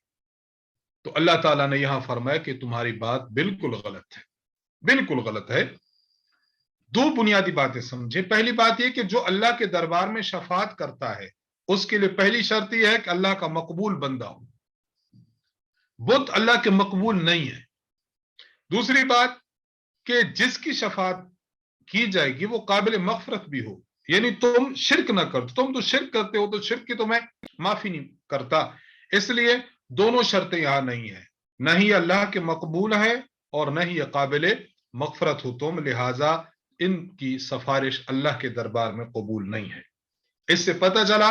تو اللہ تعالیٰ نے یہاں فرمایا کہ تمہاری بات بالکل غلط ہے, بالکل غلط ہے. 2 بنیادی باتیں سمجھے. پہلی بات یہ کہ جو اللہ کے دربار میں شفاعت کرتا ہے اس کے لیے پہلی شرط یہ ہے کہ اللہ کا مقبول بندہ ہو. بت اللہ کے مقبول نہیں ہے. دوسری بات کہ جس کی شفاعت کی جائے گی وہ قابل مغفرت بھی ہو, یعنی تم شرک نہ کرو, تم تو شرک کرتے ہو تو شرک کی تو میں معافی نہیں کرتا. اس لیے دونوں شرطیں یہاں نہیں ہیں, نہ ہی اللہ کے مقبول ہے اور نہ ہی قابل مغفرت ہو تم, لہذا ان کی سفارش اللہ کے دربار میں قبول نہیں ہے. اس سے پتہ چلا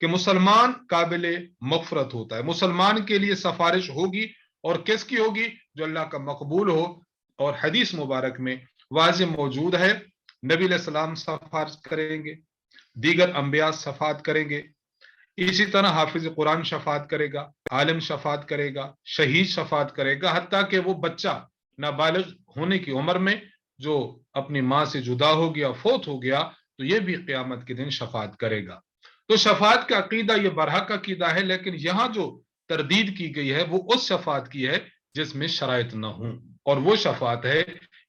کہ مسلمان قابل مغفرت ہوتا ہے, مسلمان کے لیے سفارش ہوگی, اور کس کی ہوگی؟ جو اللہ کا مقبول ہو. اور حدیث مبارک میں واضح موجود ہے, نبی علیہ السلام شفاعت کریں گے, دیگر انبیاء شفاعت کریں گے, اسی طرح حافظ قرآن شفاعت کرے گا, عالم شفاعت کرے گا, شہید شفاعت کرے گا, حتیٰ کہ وہ بچہ نابالغ ہونے کی عمر میں جو اپنی ماں سے جدا ہو گیا, فوت ہو گیا, تو یہ بھی قیامت کے دن شفاعت کرے گا. تو شفاعت کا عقیدہ یہ برحق عقیدہ ہے, لیکن یہاں جو تردید کی گئی ہے وہ اس شفاعت کی ہے جس میں شرائط نہ ہوں, اور وہ شفاعت ہے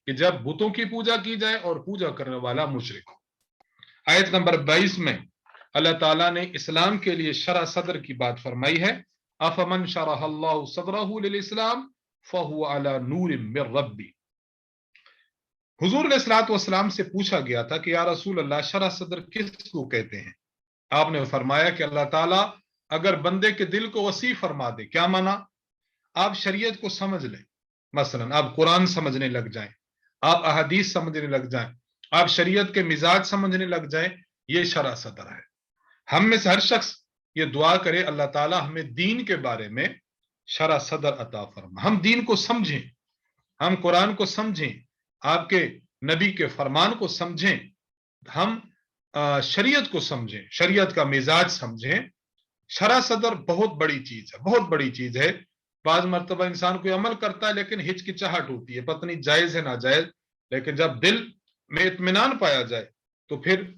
کہ جب بتوں کی پوجا کی جائے اور پوجا کرنے والا مشرک ہو. آیت نمبر 22 میں اللہ تعالیٰ نے اسلام کے لیے شرح صدر کی بات فرمائی ہے. افمن شرح اللہ صدرہ للاسلام فہو علی نور من ربی. حضور علیہ الصلوۃ والسلام سے پوچھا گیا تھا کہ یا رسول اللہ شرح صدر کس کو کہتے ہیں؟ آپ نے فرمایا کہ اللہ تعالیٰ اگر بندے کے دل کو وسیع فرما دے. کیا مانا؟ آپ شریعت کو سمجھ لیں, मसलन आप कुरान समझने लग जाएं, आप अहदीस समझने लग जाएं, आप शरीयत के मिजाज समझने लग जाएं, ये शरह सदर है। हम में से हर शख्स ये दुआ करे अल्लाह ताला हमें दीन के बारे में शरह सदर अता फरमा, हम दीन को समझें, हम कुरान को समझें, आपके नबी के फरमान को समझें, हम शरीयत को समझें, शरीयत का मिजाज समझें। शरह सदर बहुत बड़ी चीज है, बहुत बड़ी चीज है। बाज मर्तबा इंसान कोई अमल करता है लेकिन हिचकिचाहट होती है, पता नहीं जायज है ना जायज, लेकिन जब दिल में इत्मीनान पाया जाए तो फिर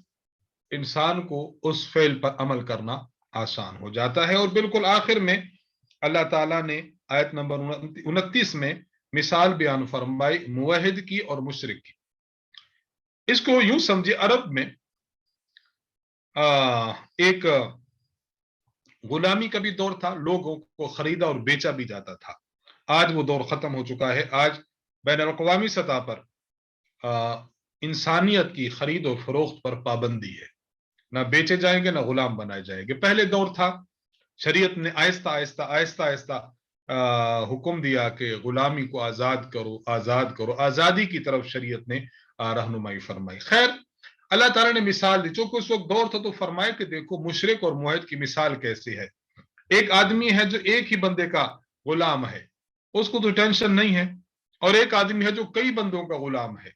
इंसान को उस फेल पर अमल करना आसान हो जाता है। और बिल्कुल आखिर में अल्लाह ताला ने आयत नंबर 29 में मिसाल बयान फरमाई मुवहिद की और मुशरिक की। इसको यूं समझिए, अरब में एक गुलामी का भी दौर था, लोगों को खरीदा और बेचा भी जाता था। आज वो दौर खत्म हो चुका है। आज बैन अल-अक़वामी सतह पर इंसानियत की खरीद और फरोख्त पर पाबंदी है, ना बेचे जाएंगे ना गुलाम बनाए जाएंगे। पहले दौर था, शरीयत ने आहिस्ता आहिस्ता आहिस्ता आहिस्ता हुक्म दिया कि गुलामी को आजाद करो, आजाद करो, आजादी की तरफ शरीयत ने रहनुमाई फरमाई। खैर, अल्लाह ताला ने मिसाल दी, चूंकि उस वक्त दौर था तो फरमाए कि देखो मुशरिक और मुआहिद की मिसाल कैसी है। एक आदमी है जो एक ही बंदे का गुलाम है, उसको तो टेंशन नहीं है, और एक आदमी है जो कई बंदों का गुलाम है।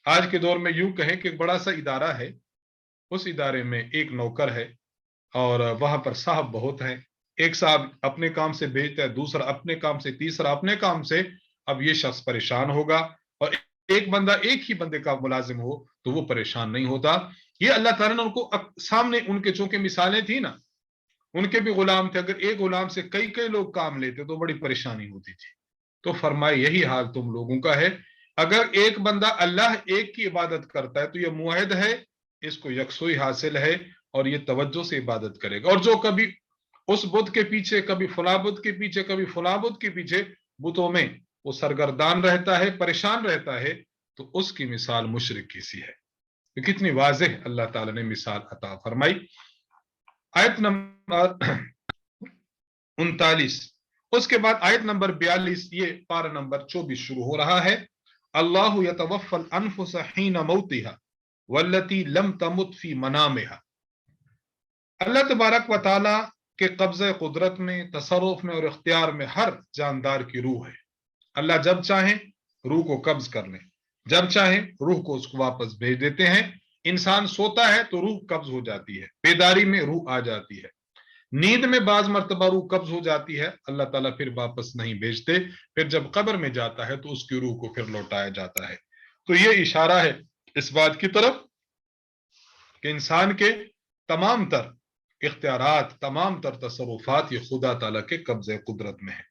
आज के दौर में यूं कहें कि एक बड़ा सा इदारा है, उस इदारे में एक नौकर है और वहां पर साहब बहुत हैं। एक साहब अपने काम से भेजता है, दूसरा अपने काम से, तीसरा अपने काम से। अब ये शख्स परेशान होगा, और एक बंदा एक ही बंदे का मुलाजिम हो तो वो परेशान नहीं होता। ये अल्लाह ताला ने उनको सामने, उनके चूंकि मिसालें थी ना, उनके भी गुलाम थे, अगर एक गुलाम से कई कई लोग काम लेते तो बड़ी परेशानी होती थी। तो फरमाए यही हाल तुम लोगों का है। अगर एक बंदा अल्लाह एक की इबादत करता है तो यह मुआहिद है, इसको यकसुई हासिल है और ये तवज्जो से इबादत करेगा। और जो कभी उस बुत के पीछे, कभी फला बुत के पीछे, कभी फला बुत के पीछे, बुतों में वो सरगर्दान रहता है, परेशान रहता है, तो उसकी मिसाल मुशरिक की सी है। तो कितनी वाज़ेह अल्लाह ताला ने मिसाल अता फरमाई। आयत नंबर 39, उसके बाद आयत नंबर 42, ये पारा नंबर 24 शुरू हो रहा है। अल्लाहु यतवफ़्फ़ल अनफुस हीन मौतिहा वल्लती लम तमुत फी मनामिहा। अल्लाह तबारक व तआला के कब्ज़े कुदरत में, तसर्रुफ में और इख्तियार में हर जानदार की रूह है। अल्लाह जब चाहे रूह को कब्ज कर ले, जब चाहे रूह को उसको वापस भेज देते हैं। इंसान सोता है तो रूह कब्ज हो जाती है, बेदारी में रूह आ जाती है, नींद में बाज मर्तबा रूह कब्ज हो जाती है, अल्लाह ताला फिर वापस नहीं भेजते। फिर जब कब्र में जाता है तो उसकी रूह को फिर लौटाया जाता है। तो ये इशारा है इस बात की तरफ कि इंसान के तमाम तर इख्तियारात, तमाम तर तसर्रुफात ये खुदा ताला के कब्जे कुदरत में है।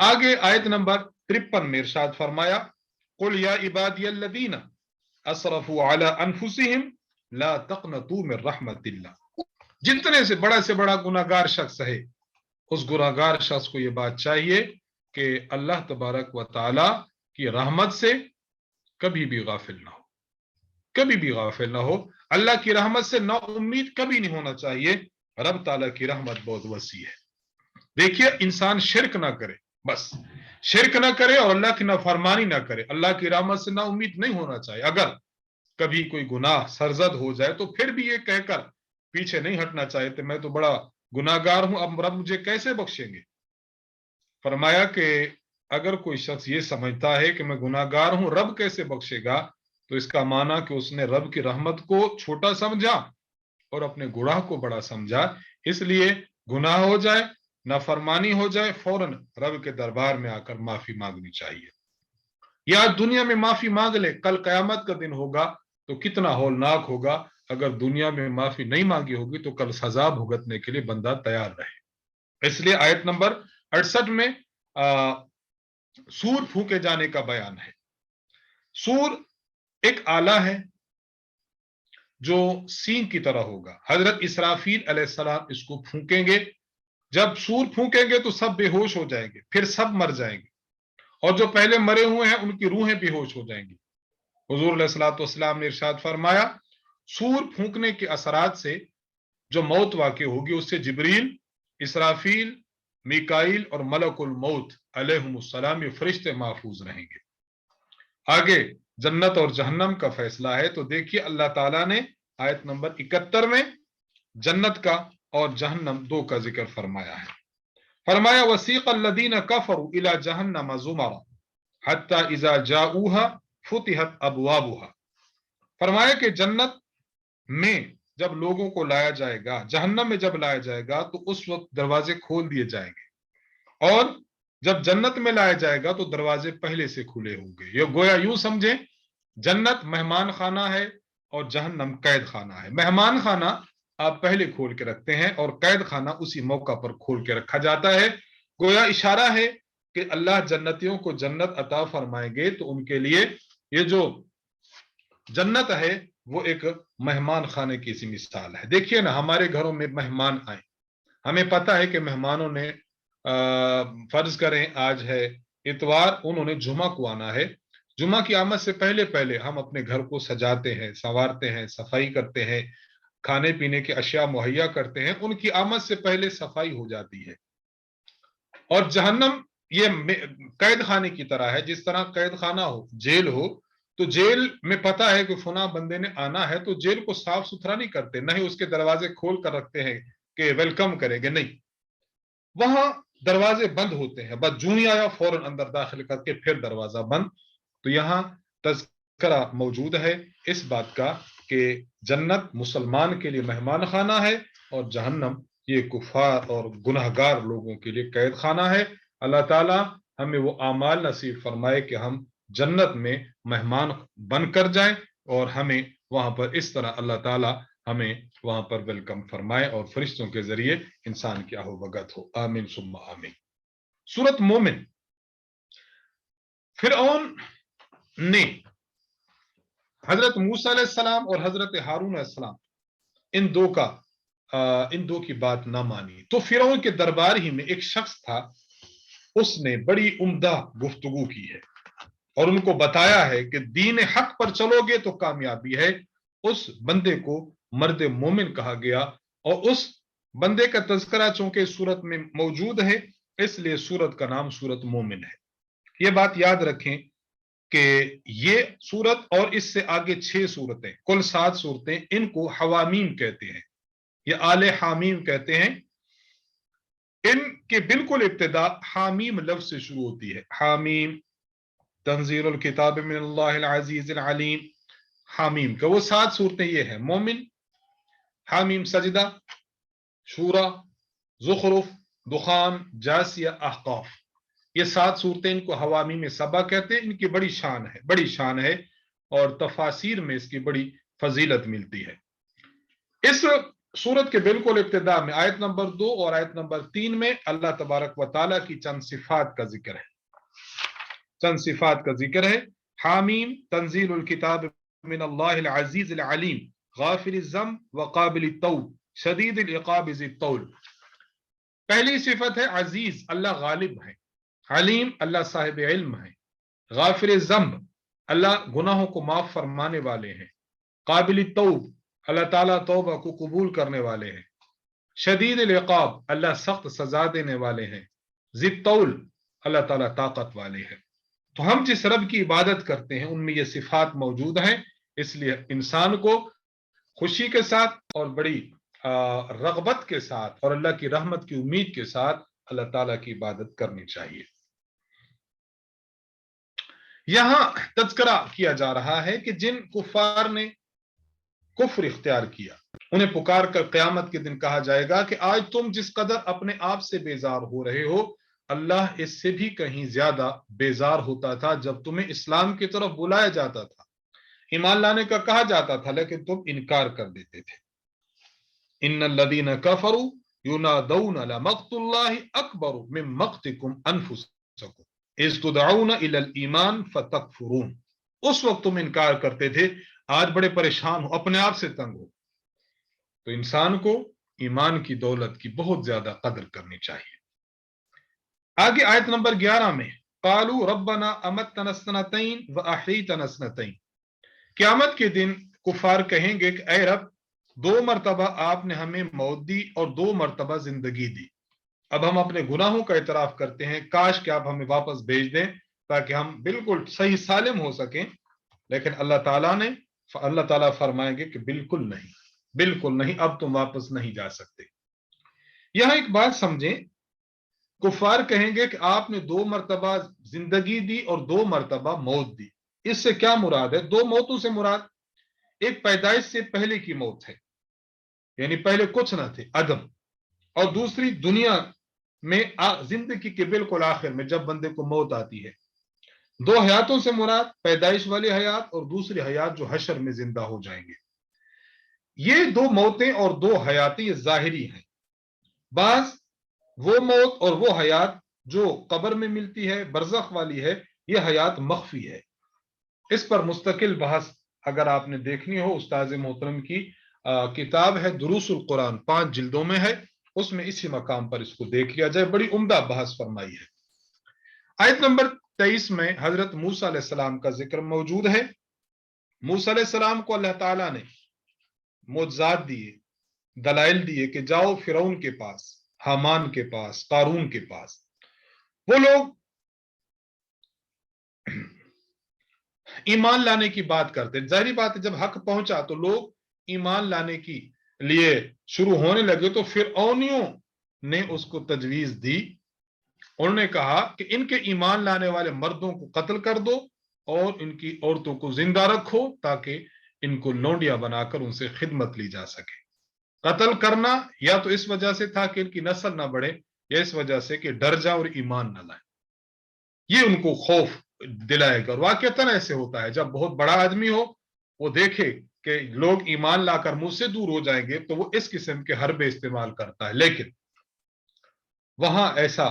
आगे आयत नंबर 53 में इरशाद फरमाया, कुल या इबादियल्लज़ीना असरफू अला अनफुसिहिम ला तक़नतू मिन रहमतिल्लाह। जितने से बड़ा गुनाहगार शख्स है, उस गुनाहगार शख्स को यह बात चाहिए कि अल्लाह तबारक व तआला की रहमत से कभी भी गाफिल ना हो, कभी भी गाफिल ना हो। अल्लाह की रहमत से ना उम्मीद कभी नहीं होना चाहिए। रब ताला की रहमत बहुत वसी है। देखिए, इंसान शिरक ना करे, बस शिरक ना करे और अल्लाह की नाफरमानी ना करे, अल्लाह की रहमत से ना उम्मीद नहीं होना चाहिए। अगर कभी कोई गुनाह सरजद हो जाए तो फिर भी ये कहकर पीछे नहीं हटना चाहिए तो मैं तो बड़ा गुनाहगार हूं, अब रब मुझे कैसे बख्शेंगे। फरमाया कि अगर कोई शख्स ये समझता है कि मैं गुनाहगार हूं, रब कैसे बख्शेगा, तो इसका माना कि उसने रब की रहमत को छोटा समझा और अपने गुनाह को बड़ा समझा। इसलिए गुनाह हो जाए, नाफरमानी हो जाए, फौरन रब के दरबार में आकर माफी मांगनी चाहिए। या दुनिया में माफी मांग ले, कल कयामत का दिन होगा तो कितना हौलनाक होगा। अगर दुनिया में माफी नहीं मांगी होगी तो कल सजा भुगतने के लिए बंदा तैयार रहे। इसलिए आयत नंबर 68 में सूर फूके जाने का बयान है। सूर एक आला है जो सींग की तरह होगा। हजरत इसराफील अलैहिस्सलाम इसको फूकेंगे। जब सूर फूकेंगे तो सब बेहोश हो जाएंगे, फिर सब मर जाएंगे, और जो पहले मरे हुए हैं उनकी रूहें बेहोश हो जाएंगी। हुजूर अलैहिस्सलातु वस्सलाम ने इरशाद फरमाया, सूर फूकने के असरात से जो मौत वाक़ई होगी उससे जिब्रील, इसराफील, मीकाईल और मलकुल मौत अलैहिमुस्सलाम, ये फरिश्ते महफूज रहेंगे। आगे जन्नत और जहन्नम का फैसला है, तो देखिए अल्लाह ताला ने आयत नंबर 71 में जन्नत का और जहन्नम दो का जिक्र फरमाया है। फरमाया वसीक़ अल्लज़ीना कफ़रू इला जहन्नम ज़ुमरा हत्ता इज़ा जाऊहा फुतिहत अबवाबुहा। फरमाया कि जन्नत में जब लोगों को लाया जाएगा, जहन्नम में जब लाया जाएगा तो उस वक्त दरवाजे खोल दिए जाएंगे, और जब जन्नत में लाया जाएगा तो दरवाजे पहले से खुले होंगे। ये गोया यूं समझे जन्नत मेहमान खाना है और जहन्नम कैद खाना है। मेहमान खाना आप पहले खोल के रखते हैं और कैद खाना उसी मौका पर खोल के रखा जाता है। गोया इशारा है कि अल्लाह जन्नतियों को जन्नत अता फरमाएंगे तो उनके लिए ये जो जन्नत है वो एक मेहमान खाने की सी मिसाल है। देखिए ना, हमारे घरों में मेहमान आए, हमें पता है कि मेहमानों ने फर्ज करें आज है इतवार, उन्होंने जुमा को आना है। जुमा की आमद से पहले पहले हम अपने घर को सजाते हैं, संवारते हैं, सफाई करते हैं, खाने पीने के अशिया मुहैया करते हैं, उनकी आमद से पहले सफाई हो जाती है। और जहन्नम ये कैद खाने की तरह है। जिस तरह कैद खाना हो, जेल हो, तो जेल में पता है कि फुना बंदे ने आना है, तो जेल को साफ सुथरा नहीं करते, न ही उसके दरवाजे खोल कर रखते हैं कि वेलकम करेंगे, नहीं, वहां दरवाजे बंद होते हैं, बस जूं ही आया फौरन अंदर दाखिल करके फिर दरवाजा बंद। तो यहां तज़किरा मौजूद है इस बात का कि जन्नत मुसलमान के लिए मेहमान खाना है और जहन्नम ये कुफार और गुनहगार लोगों के लिए कैद खाना है। अल्लाह ताला हमें वो आमाल नसीब फरमाए कि हम जन्नत में मेहमान बनकर जाएं और हमें वहां पर इस तरह अल्लाह ताला हमें वहां पर वेलकम फरमाए और फरिश्तों के जरिए इंसान की आहोभगत हो। आमीन सुम्मा आमीन। सूरत मोमिन। फिरऔन ने हजरत मूसा अलैहिस्सलाम और हजरत हारून अलैहिस्सलाम इन दो की बात ना मानी, तो फिरऔन के दरबार ही में एक शख्स था, उसने बड़ी उम्दा गुफ्तगू की है और उनको बताया है कि दीन हक पर चलोगे तो कामयाबी है। उस बंदे को मर्द मोमिन कहा गया और उस बंदे का तज़किरा चूंकि सूरत में मौजूद है इसलिए सूरत का नाम सूरत मोमिन है। ये बात याद रखें कि ये सूरत और इससे आगे 6 सूरतें, कुल 7 सूरतें, इनको हवामीम कहते हैं या आले हामीम कहते हैं। इनके बिल्कुल इब्तिदा हामीम लफ्ज से शुरू होती है। हामीम तंजीलुल किताब मिनल्लाहिल अजीज़िल अलीम। हामीम का वो 7 सूरतें ये है, मोमिन, हामीम सजदा, शूरा, ज़ुखरुफ, दुखान, जासिया, अहकाफ। ये 7 सूरतें, इनको हवामी में सबा कहते हैं। इनकी बड़ी शान है और तफासिर में इसकी बड़ी फजीलत मिलती है। इस सूरत के बिल्कुल इब्तिदा में आयत नंबर 2 और आयत नंबर 3 में अल्लाह तबारक व तआला की चंद सिफात का जिक्र है। हामीम तंजीलुल किताब मिनल्लाहिल अजीज़िल अलीम गाफिरिज़ ज़ंब व काबिलित तौब शदीदिल इक़ाब ज़ित तौल। पहली सिफत है अजीज, अल्लाह गालिब है। अलीम, अल्लाह साहिब इल्म है। गाफिर ज़ंब, अल्लाह गुनाहों को माफ फरमाने वाले हैं। काबिल तौब, अल्लाह ताला तौबा को कबूल करने वाले हैं। शदीद इक़ाब, अल्लाह सख्त सजा देने वाले हैं। ज़ित तौल, अल्लाह ताला ताकत वाले हैं। तो हम जिस रब की इबादत करते हैं उनमें ये सिफात मौजूद हैं, इसलिए इंसान को खुशी के साथ और बड़ी रगबत के साथ और अल्लाह की रहमत की उम्मीद के साथ अल्लाह ताला की इबादत करनी चाहिए। यहां तज़किरा किया जा रहा है कि जिन कुफार ने कुफ्र इख्तियार किया उन्हें पुकार कर क़यामत के दिन कहा जाएगा कि आज तुम जिस कदर अपने आप से बेजार हो रहे हो, अल्लाह इससे भी कहीं ज्यादा बेजार होता था जब तुम्हें इस्लाम की तरफ बुलाया जाता था, ईमान लाने का कहा जाता था, लेकिन तुम इनकार कर देते थे। इन्नल्लज़ीना कफ़रू युनादौना लमक़्तुल्लाहि अकबरु मिन मक़्तिकुम अनफुसकुम इज़ तुदऊना इलल ईमान फतकफुरून। उस वक्त तुम इनकार करते थे, आज बड़े परेशान हो, अपने आप से तंग हो। तो इंसान को ईमान की दौलत की बहुत ज्यादा कदर करनी चाहिए। आगे आयत नंबर 11 में क़ालू रब्बना अमत्तना सनतैन व अहीतना सनतैन। क़यामत के दिन कुफार कहेंगे कि ऐ रब, 2 मरतबा आपने हमें मौत दी और 2 मरतबा जिंदगी दी। اب ہم اپنے گناہوں کا اعتراف کرتے ہیں، کاش کہ آپ ہمیں واپس بھیج دیں تاکہ ہم بالکل صحیح سالم ہو سکیں، لیکن اللہ تعالیٰ فرمائیں گے کہ بالکل نہیں، بالکل نہیں، اب تم واپس نہیں جا سکتے۔ یہاں ایک بات سمجھیں، کفار کہیں گے کہ آپ نے 2 مرتبہ زندگی دی اور 2 مرتبہ موت دی، اس سے کیا مراد ہے؟ 2 موتوں سے مراد ایک پیدائش سے پہلے کی موت ہے، یعنی پہلے کچھ نہ تھے، عدم، اور دوسری دنیا میں زندگی کے بالکل آخر میں جب بندے کو موت آتی ہے۔ 2 حیاتوں سے مراد پیدائش والی حیات اور دوسری حیات جو حشر میں زندہ ہو جائیں گے۔ یہ 2 موتیں اور 2 حیاتیں یہ ظاہری ہیں۔ بعض وہ موت اور وہ حیات جو قبر میں ملتی ہے، برزخ والی ہے، یہ حیات مخفی ہے۔ اس پر مستقل بحث اگر آپ نے دیکھنی ہو، استاذ محترم کی کتاب ہے دروس القرآن، 5 جلدوں میں ہے، اس میں اسی مقام پر اس کو دیکھ لیا جائے، بڑی عمدہ بحث فرمائی ہے۔ آیت نمبر 23 میں حضرت موسیٰ علیہ السلام کا ذکر موجود ہے۔ موسیٰ علیہ السلام کو اللہ تعالیٰ نے معجزات دیے، دلائل دیے کہ جاؤ فرعون کے پاس، حامان کے پاس، قارون کے پاس۔ وہ لوگ ایمان لانے کی بات کرتے، ظاہری بات ہے جب حق پہنچا تو لوگ ایمان لانے کی لیے شروع ہونے لگے، تو فرعونیوں نے اس کو تجویز دی۔ انہوں نے کہا کہ ان کے ایمان لانے والے مردوں کو قتل کر دو اور ان کی عورتوں کو زندہ رکھو تاکہ ان کو لونڈیاں بنا کر ان سے خدمت لی جا سکے۔ قتل کرنا یا تو اس وجہ سے تھا کہ ان کی نسل نہ بڑھے، یا اس وجہ سے کہ ڈر جائے اور ایمان نہ لائے، یہ ان کو خوف دلائے گا۔ اور واقعتاً ایسے ہوتا ہے، جب بہت بڑا آدمی ہو، وہ دیکھے کہ لوگ ایمان لا کر مجھ سے دور ہو جائیں گے، تو وہ اس قسم کے حربے استعمال کرتا ہے۔ لیکن وہاں ایسا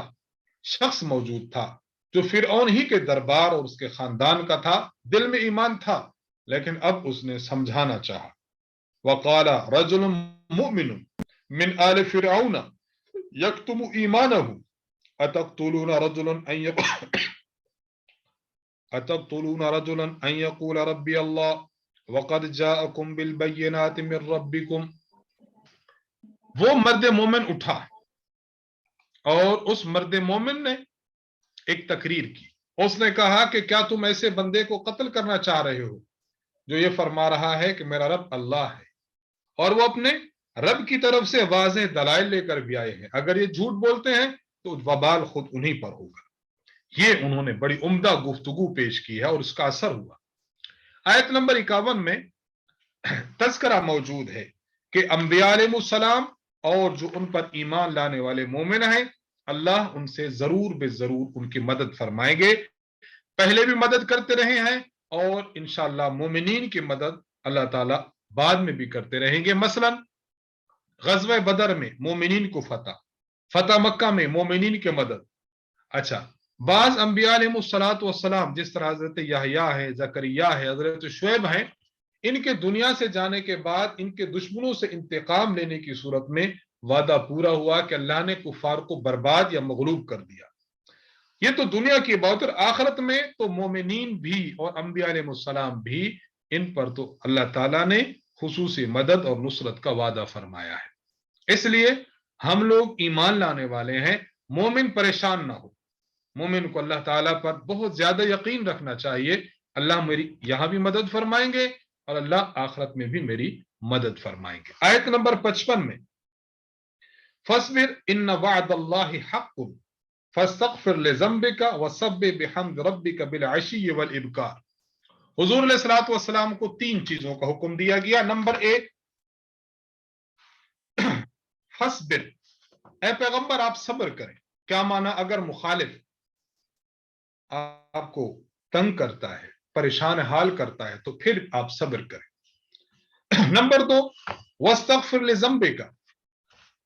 شخص موجود تھا جو فرعون ہی کے دربار اور اس کے خاندان کا تھا، دل میں ایمان تھا، لیکن اب اس نے سمجھانا چاہا۔ وقال رجل مؤمن من آل فرعون یکتم ایمانہ اتقتلون رجلا ان یقول ربی اللہ وقد جاءکم بالبینات من ربکم۔ وہ مرد مومن اٹھا اور اس مرد مومن نے ایک تقریر کی، اس نے کہا کہ کیا تم ایسے بندے کو قتل کرنا چاہ رہے ہو جو یہ فرما رہا ہے کہ میرا رب اللہ ہے، اور وہ اپنے رب کی طرف سے واضح دلائل لے کر بھی آئے ہیں، اگر یہ جھوٹ بولتے ہیں تو وبال خود انہی پر ہوگا۔ یہ انہوں نے بڑی عمدہ گفتگو پیش کی ہے اور اس کا اثر ہوا۔ آیت نمبر 51 میں تذکرہ موجود ہے کہ انبیاء علیہ السلام اور جو ان پر ایمان لانے والے مومن ہیں، اللہ ان سے ضرور بے ضرور ان کی مدد فرمائیں گے، پہلے بھی مدد کرتے رہے ہیں اور انشاءاللہ مومنین کی مدد اللہ تعالیٰ بعد میں بھی کرتے رہیں گے۔ مثلا غزوہ بدر میں مومنین کو فتح مکہ میں مومنین کی مدد۔ اچھا، بعض انبیاء علیہ السلام جس طرح حضرت یحییٰ ہے، زکریا ہے، حضرت شعیب ہیں، ان کے دنیا سے جانے کے بعد ان کے دشمنوں سے انتقام لینے کی صورت میں وعدہ پورا ہوا کہ اللہ نے کفار کو برباد یا مغلوب کر دیا۔ یہ تو دنیا کی بات، اور آخرت میں تو مومنین بھی اور انبیاء علیہ السلام بھی، ان پر تو اللہ تعالیٰ نے خصوصی مدد اور نصرت کا وعدہ فرمایا ہے۔ اس لیے ہم لوگ ایمان لانے والے ہیں، مومن پریشان نہ ہو، مومن کو اللہ تعالیٰ پر بہت زیادہ یقین رکھنا چاہیے، اللہ میری یہاں بھی مدد فرمائیں گے اور اللہ آخرت میں بھی میری مدد فرمائیں گے۔ آیت نمبر 55 میں فَاصْبِرْ إِنَّ وَعْدَ اللَّهِ حَقٌّ فَاسْتَغْفِرْ لِذَنبِكَ وَسَبِّحْ بِحَمْدِ رَبِّكَ بِالْعَشِيِّ وَالْإِبْكَارِ۔ حضور علیہ السلام کو 3 چیزوں کا حکم دیا گیا۔ نمبر 1، فَاصْبِرْ، اے پیغمبر آپ صبر کریں۔ کیا معنی؟ اگر مخالف آپ کو تنگ کرتا ہے، پریشان حال کرتا ہے، تو پھر آپ صبر کریں۔ نمبر 2، وَاسْتَغْفِرْ لِذَنبِكَ،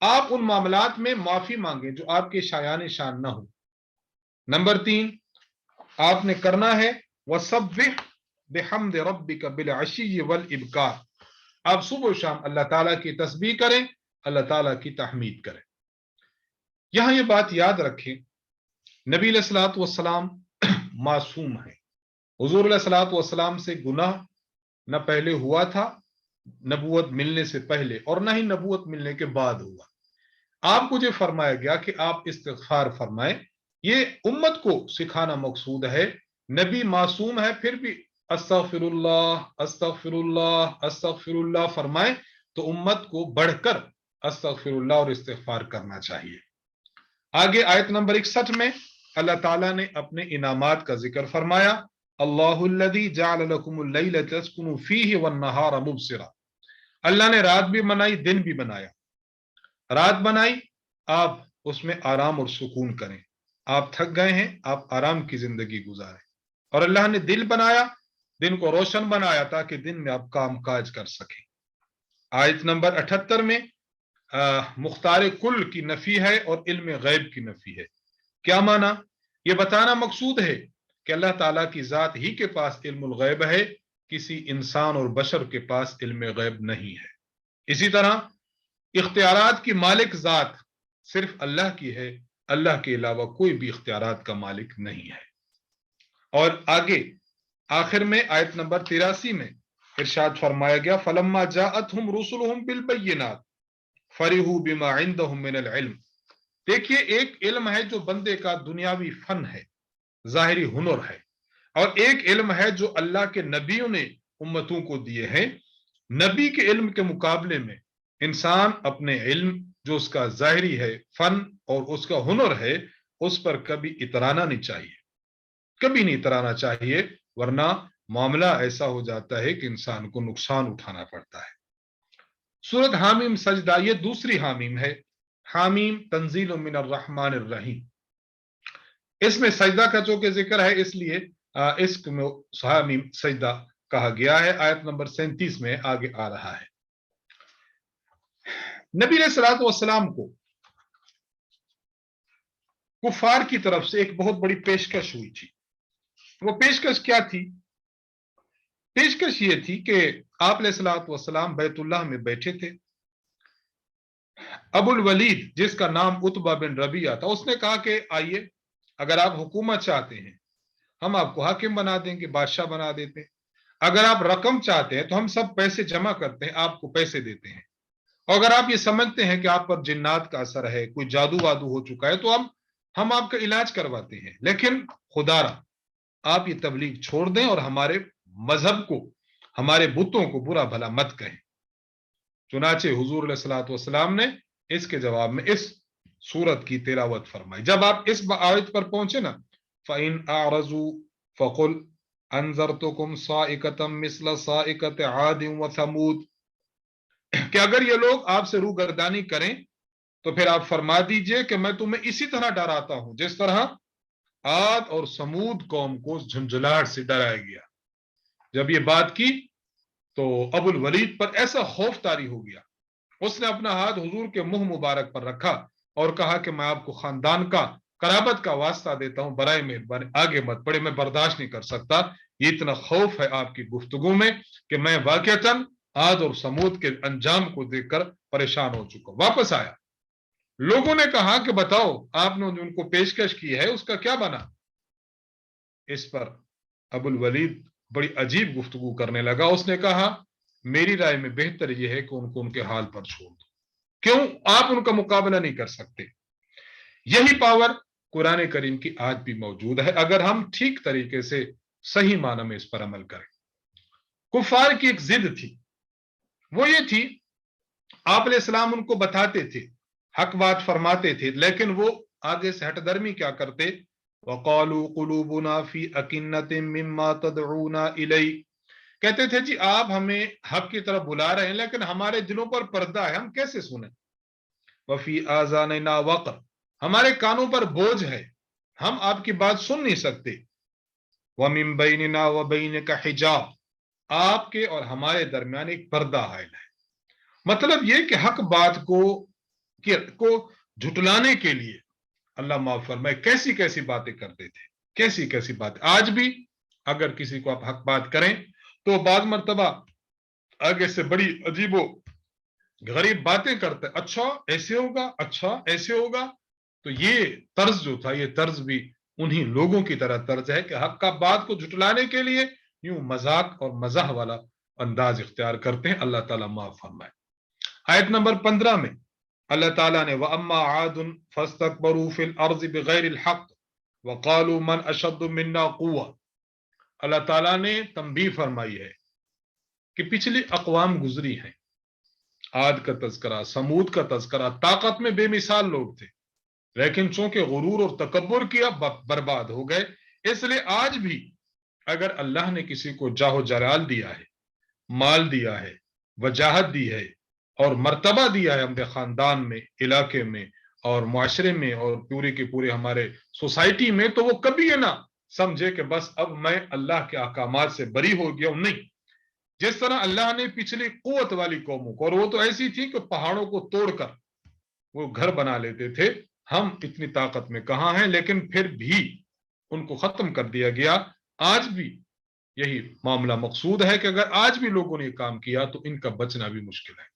آپ ان معاملات میں معافی مانگیں جو آپ کے شایان شان نہ ہو۔ نمبر 3، آپ نے کرنا ہے وَسَبِّحْ بِحَمْدِ رَبِّكَ بِالْعَشِيِّ وَالْإِبْكَارِ، آپ صبح و شام اللہ تعالیٰ کی تسبیح کریں، اللہ تعالیٰ کی تحمید کریں۔ یہاں یہ بات یاد رکھیں، نبی علیہ الصلوۃ والسلام معصوم ہیں۔ حضور علیہ الصلوۃ والسلام سے گناہ نہ پہلے ہوا تھا نبوت ملنے سے پہلے، اور نہ ہی نبوت ملنے کے بعد ہوا۔ آپ کو جو فرمایا گیا کہ آپ استغفار فرمائیں، یہ امت کو سکھانا مقصود ہے۔ نبی معصوم ہے پھر بھی استغفر اللہ استغفر اللہ استغفر اللہ فرمائیں، تو امت کو بڑھ کر استغفر اللہ اور استغفار کرنا چاہیے۔ آگے آیت نمبر 61 میں اللہ تعالیٰ نے اپنے انعامات کا ذکر فرمایا، اللہ الذی جعل لکم اللیل تسکنوا فیہ والنہار مبصرا۔ اللہ نے رات بھی بنائی، دن بھی بنایا۔ رات بنائی، آپ اس میں آرام اور سکون کریں، آپ تھک گئے ہیں، آپ آرام کی زندگی گزاریں۔ اور اللہ نے دل بنایا، دن کو روشن بنایا تاکہ دن میں آپ کام کاج کر سکیں۔ آیت نمبر 78 میں مختار کل کی نفی ہے اور علم غیب کی نفی ہے۔ کیا معنی؟ یہ بتانا مقصود ہے کہ اللہ تعالیٰ کی ذات ہی کے پاس علم الغیب ہے، کسی انسان اور بشر کے پاس علم غیب نہیں ہے۔ اسی طرح اختیارات کی مالک ذات صرف اللہ کی ہے، اللہ کے علاوہ کوئی بھی اختیارات کا مالک نہیں ہے۔ اور آگے آخر میں آیت نمبر 83 میں ارشاد فرمایا گیا، فَلَمَّا جَاءَتْهُمْ رُسُلُهُمْ بِالْبَيِّنَاتِ فَرِحُوا بِمَا عِندَهُمْ مِنَ الْعِلْمِ۔ دیکھیے، ایک علم ہے جو بندے کا دنیاوی فن ہے، ظاہری ہنر ہے، اور ایک علم ہے جو اللہ کے نبیوں نے امتوں کو دیے ہیں۔ نبی کے علم کے مقابلے میں انسان اپنے علم جو اس کا ظاہری ہے فن اور اس کا ہنر ہے، اس پر کبھی اترانا نہیں چاہیے، کبھی نہیں اترانا چاہیے، ورنہ معاملہ ایسا ہو جاتا ہے کہ انسان کو نقصان اٹھانا پڑتا ہے۔ سورۃ حامیم سجدہ، یہ دوسری حامیم ہے۔ حامیم تنزیل من الرحمن الرحیم، اس میں سجدہ کا چونکہ ذکر ہے اس لیے اس میں حامیم سجدہ کہا گیا ہے۔ آیت نمبر 37 میں آگے آ رہا ہے۔ نبی علیہ الصلوۃ والسلام کو کفار کی طرف سے ایک بہت بڑی پیشکش ہوئی تھی۔ وہ پیشکش کیا تھی؟ پیشکش یہ تھی کہ آپ علیہ الصلوۃ والسلام بیت اللہ میں بیٹھے تھے۔ ابو الولید جس کا نام عتبہ بن ربیعہ تھا، اس نے کہا کہ آئیے، اگر آپ حکومت چاہتے ہیں ہم آپ کو حاکم بنا دیں گے، بادشاہ بنا دیتے ہیں۔ اگر آپ رقم چاہتے ہیں تو ہم سب پیسے جمع کرتے ہیں، آپ کو پیسے دیتے ہیں۔ اور اگر آپ یہ سمجھتے ہیں کہ آپ پر جنات کا اثر ہے، کوئی جادو وادو ہو چکا ہے، تو ہم آپ کا علاج کرواتے ہیں، لیکن خدا را آپ یہ تبلیغ چھوڑ دیں اور ہمارے مذہب کو، ہمارے بتوں کو برا بھلا مت کہیں۔ چنانچہ حضور علیہ الصلوۃ والسلام نے اس کے جواب میں اس سورت کی تلاوت فرمائی۔ جب آپ اس آیت پر پہنچے نا، فَإِنْ أَعْرَضُوا فَقُلْ أَنذَرْتُكُمْ صَاعِقَةً مِثْلَ صَاعِقَةِ عَادٍ وَثَمُودَ، کہ اگر یہ لوگ آپ سے روگردانی کریں تو پھر آپ فرما دیجئے کہ میں تمہیں اسی طرح ڈراتا ہوں جس طرح عاد اور سمود قوم کو جھنجھلاہٹ سے ڈرایا گیا۔ جب یہ بات کی تو ابو الولید پر ایسا خوف طاری ہو گیا، اس نے اپنا ہاتھ حضور کے منہ مبارک پر رکھا اور کہا کہ میں آپ کو خاندان کا، قرابت کا واسطہ دیتا ہوں، برائے مہربانی آگے مت بڑھے، میں برداشت نہیں کر سکتا، یہ اتنا خوف ہے آپ کی گفتگو میں کہ میں واقعتاً عاد اور سمود کے انجام کو دیکھ کر پریشان ہو چکا ہوں۔ واپس آیا، لوگوں نے کہا کہ بتاؤ آپ نے ان کو پیشکش کی ہے اس کا کیا بنا؟ اس پر ابو الولید بڑی عجیب گفتگو کرنے لگا۔ اس نے کہا میری رائے میں بہتر یہ ہے کہ ان کو ان کے حال پر چھوڑ دو، کیوں آپ ان کا مقابلہ نہیں کر سکتے؟ یہی پاور قرآن کریم کی آج بھی موجود ہے اگر ہم ٹھیک طریقے سے صحیح معنی میں اس پر عمل کریں۔ کفار کی ایک ضد تھی، وہ یہ تھی آپ علیہ السلام ان کو بتاتے تھے، حق بات فرماتے تھے، لیکن وہ آگے سے ہٹ درمی کیا کرتے؟ وَقَالُوا قُلُوبُنَا فِي أَكِنَّةٍ مِّمَّا تَدْعُونَا إِلَيْهِ، کہتے تھے جی آپ ہمیں حق کی طرف بلا رہے ہیں لیکن ہمارے دلوں پر پردہ ہے، ہم کیسے سنیں؟ وَفِي آذَانِنَا وَقْرٌ، ہمارے کانوں پر بوجھ ہے، ہم آپ کی بات سن نہیں سکتے۔ وَمِن بَيْنِنَا وَبَيْنِكَ حِجَابٌ، آپ کے اور ہمارے درمیان ایک پردہ حائل ہے۔ مطلب یہ کہ حق بات کو جھٹلانے کے لیے اللہ معاف فرمائے کیسی کیسی باتیں کرتے تھے، کیسی کیسی باتیں۔ آج بھی اگر کسی کو آپ حق بات کریں تو بعض مرتبہ آگے سے بڑی عجیب و غریب باتیں کرتے، اچھا ایسے ہوگا، اچھا ایسے ہوگا۔ تو یہ طرز جو تھا، یہ طرز بھی انہی لوگوں کی طرح طرز ہے کہ حق کا بات کو جھٹلانے کے لیے یوں مذاق اور مزاح والا انداز اختیار کرتے ہیں۔ اللہ تعالیٰ معاف فرمائے۔ آیت نمبر 15 میں اللہ تعالیٰ نے وَأَمَّا عَادٌ فَاسْتَكْبَرُوا فِي الْأَرْضِ بِغَيْرِ الْحَقِّ وَقَالُوا مَنْ أَشَدُّ مِنَّا قُوَّةً۔ اللہ تعالیٰ نے تنبیہ فرمائی ہے کہ پچھلی اقوام گزری ہیں، عاد کا تذکرہ، سمود کا تذکرہ، طاقت میں بے مثال لوگ تھے، لیکن چونکہ غرور اور تکبر کیا برباد ہو گئے۔ اس لیے آج بھی اگر اللہ نے کسی کو جاہ و جلال دیا ہے، مال دیا ہے، وجاہت دی ہے اور مرتبہ دیا ہے ہمارے خاندان میں، علاقے میں اور معاشرے میں اور پورے کے پورے ہمارے سوسائٹی میں، تو وہ کبھی یہ نہ سمجھے کہ بس اب میں اللہ کے احکامات سے بری ہو گیا ہوں۔ نہیں، جس طرح اللہ نے پچھلی قوت والی قوموں کو، اور وہ تو ایسی تھی کہ پہاڑوں کو توڑ کر وہ گھر بنا لیتے تھے، ہم اتنی طاقت میں کہاں ہیں، لیکن پھر بھی ان کو ختم کر دیا گیا۔ آج بھی یہی معاملہ مقصود ہے کہ اگر آج بھی لوگوں نے یہ کام کیا تو ان کا بچنا بھی مشکل ہے۔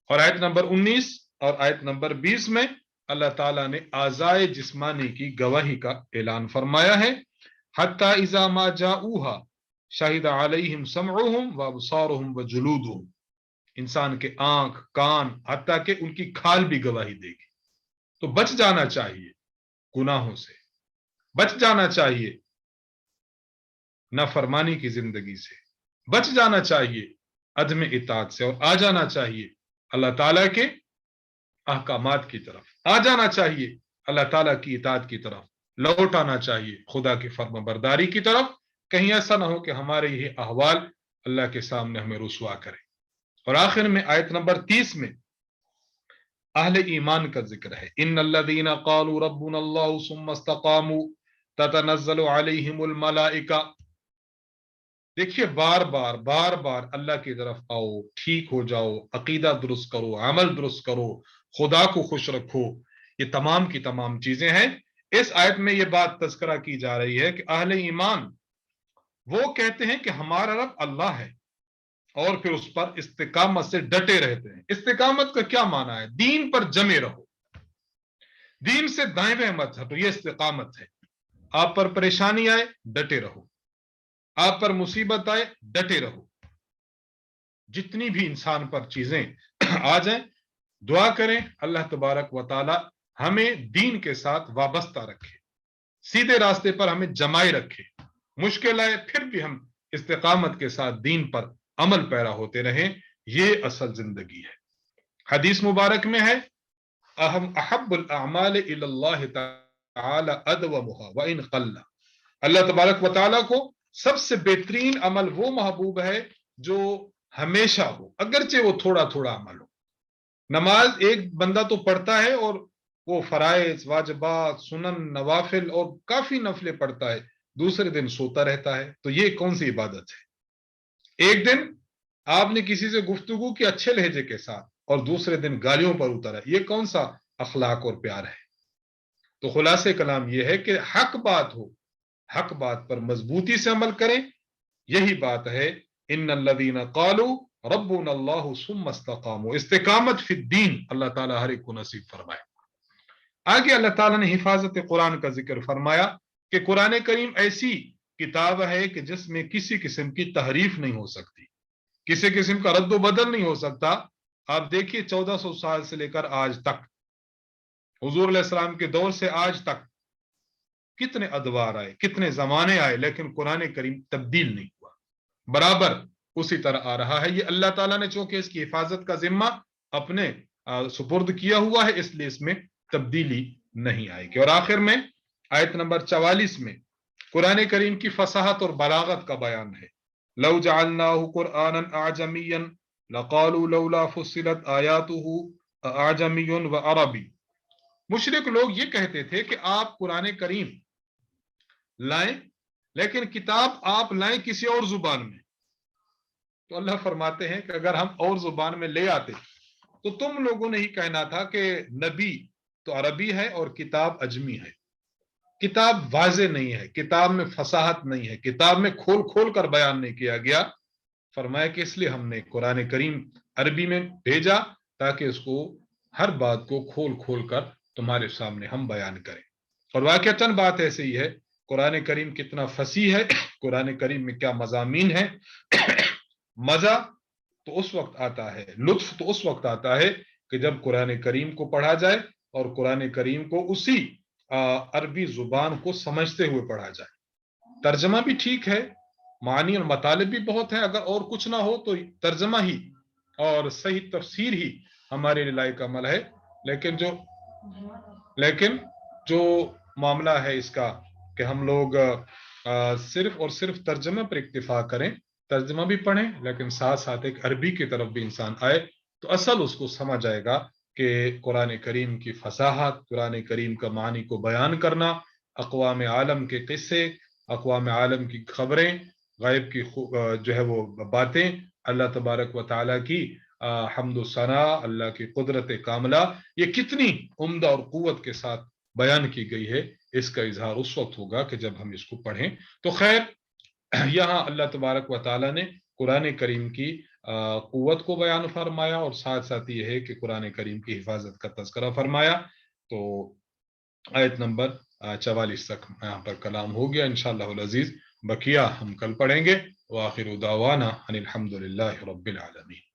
اور آیت نمبر 19 اور آیت نمبر 20 میں اللہ تعالیٰ نے اعضائے جسمانی کی گواہی کا اعلان فرمایا ہے، حتی اذا ما جاؤوها شہد علیہم سمعہم وابصارہم وجلودہم، انسان کے آنکھ، کان، حتیٰ کہ ان کی کھال بھی گواہی دے گی۔ تو بچ جانا چاہیے گناہوں سے، بچ جانا چاہیے نافرمانی کی زندگی سے، بچ جانا چاہیے عدم اطاعت سے، اور آ جانا چاہیے اللہ تعالیٰ کے احکامات کی طرف، آ جانا چاہیے اللہ تعالیٰ کی اطاعت کی طرف، لوٹ آنا چاہیے خدا کی فرما برداری کی طرف۔ کہیں ایسا نہ ہو کہ ہمارے یہ احوال اللہ کے سامنے ہمیں رسوا کرے۔ اور آخر میں آیت نمبر 30 میں اہل ایمان کا ذکر ہے، ان الذین قالوا ربنا اللہ ثم استقاموا تتنزل علیہم الملائکہ۔ دیکھیے بار بار اللہ کی طرف آؤ، ٹھیک ہو جاؤ، عقیدہ درست کرو، عمل درست کرو، خدا کو خوش رکھو، یہ تمام کی تمام چیزیں ہیں۔ اس آیت میں یہ بات تذکرہ کی جا رہی ہے کہ اہل ایمان وہ کہتے ہیں کہ ہمارا رب اللہ ہے، اور پھر اس پر استقامت سے ڈٹے رہتے ہیں۔ استقامت کا کیا معنی ہے؟ دین پر جمے رہو، دین سے دائیں بائیں مت ہٹو، یہ استقامت ہے۔ آپ پر پریشانی آئے ڈٹے رہو، آپ پر مصیبت آئے ڈٹے رہو، جتنی بھی انسان پر چیزیں آ جائیں دعا کریں اللہ تبارک و تعالی ہمیں دین کے ساتھ وابستہ رکھے، سیدھے راستے پر ہمیں جمائے رکھے، مشکل آئے پھر بھی ہم استقامت کے ساتھ دین پر عمل پیرا ہوتے رہیں، یہ اصل زندگی ہے۔ حدیث مبارک میں ہے احب الاعمال الی اللہ تعالی ادومها وان قل، اللہ تبارک و تعالی کو سب سے بہترین عمل وہ محبوب ہے جو ہمیشہ ہو، اگرچہ وہ تھوڑا تھوڑا عمل ہو۔ نماز ایک بندہ تو پڑھتا ہے اور وہ فرائض، واجبات، سنن، نوافل اور کافی نفلیں پڑھتا ہے، دوسرے دن سوتا رہتا ہے، تو یہ کون سی عبادت ہے؟ ایک دن آپ نے کسی سے گفتگو کی اچھے لہجے کے ساتھ اور دوسرے دن گالیوں پر اترا ہے، یہ کون سا اخلاق اور پیار ہے؟ تو خلاصے کلام یہ ہے کہ حق بات ہو، حق بات پر مضبوطی سے عمل کریں، یہی بات ہے ان الذین قالوا ربنا اللہ ثم استقاموا، استقامت فی الدین اللہ تعالیٰ ہر ایک کو نصیب فرمائے۔ آگے اللہ تعالیٰ نے حفاظت قرآن کا ذکر فرمایا کہ قرآن کریم ایسی کتاب ہے کہ جس میں کسی قسم کی تحریف نہیں ہو سکتی، کسی قسم کا رد و بدل نہیں ہو سکتا۔ آپ دیکھیے 1400 سال سے لے کر آج تک، حضور علیہ السلام کے دور سے آج تک کتنے ادوار آئے، کتنے زمانے آئے، لیکن قرآن کریم تبدیل نہیں ہوا، برابر اسی طرح آ رہا ہے۔ یہ اللہ تعالیٰ نے چونکہ اس کی حفاظت کا ذمہ اپنے سپرد کیا ہوا ہے، اس لیے اس میں تبدیلی نہیں آئے گی۔ اور آخر میں آیت نمبر 44 میں قرآن کریم کی فصاحت اور بلاغت کا بیان ہے، لو جعلناہ قرآنا اعجمیا لقالوا لولا فصلت آیاتہ اعجمی و عربی۔ مشرک لوگ یہ کہتے تھے کہ آپ قرآن کریم لائیں لیکن کتاب آپ لائیں کسی اور زبان میں، تو اللہ فرماتے ہیں کہ اگر ہم اور زبان میں لے آتے تو تم لوگوں نے ہی کہنا تھا کہ نبی تو عربی ہے اور کتاب اجمی ہے، کتاب واضح نہیں ہے، کتاب میں فصاحت نہیں ہے، کتاب میں کھول کھول کر بیان نہیں کیا گیا۔ فرمایا کہ اس لیے ہم نے قرآن کریم عربی میں بھیجا تاکہ اس کو ہر بات کو کھول کھول کر تمہارے سامنے ہم بیان کریں۔ اور واقعتاً بات ایسے ہی ہے، قرآن کریم کتنا فصیح ہے، قرآن کریم میں کیا مضامین ہیں۔ مزہ تو اس وقت آتا ہے، لطف تو اس وقت آتا ہے کہ جب قرآن کریم کو پڑھا جائے اور قرآن کریم کو اسی عربی زبان کو سمجھتے ہوئے پڑھا جائے. ترجمہ بھی ٹھیک ہے، معنی اور مطالب بھی بہت ہے، اگر اور کچھ نہ ہو تو ترجمہ ہی اور صحیح تفسیر ہی ہمارے لیے لائق عمل ہے. لیکن جو معاملہ ہے اس کا کہ ہم لوگ صرف اور صرف ترجمہ پر اکتفا کریں، ترجمہ بھی پڑھیں لیکن ساتھ ساتھ ایک عربی کی طرف بھی انسان آئے تو اصل اس کو سمجھ آئے گا کہ قرآن کریم کی فصاحت، قرآن کریم کا معنی کو بیان کرنا، اقوام عالم کے قصے، اقوام عالم کی خبریں، غیب کی جو ہے وہ باتیں، اللہ تبارک و تعالیٰ کی حمد و ثناء، اللہ کی قدرت کاملہ، یہ کتنی عمدہ اور قوت کے ساتھ بیان کی گئی ہے، اس کا اظہار اس وقت ہوگا کہ جب ہم اس کو پڑھیں. تو خیر، یہاں اللہ تبارک و تعالیٰ نے قرآن کریم کی قوت کو بیان فرمایا اور ساتھ ساتھ یہ ہے کہ قرآن کریم کی حفاظت کا تذکرہ فرمایا. تو آیت نمبر 44 تک یہاں پر کلام ہو گیا. انشاءاللہ العزیز بقیہ ہم کل پڑھیں گے. وآخر دعوانا ان الحمد للہ رب العالمین.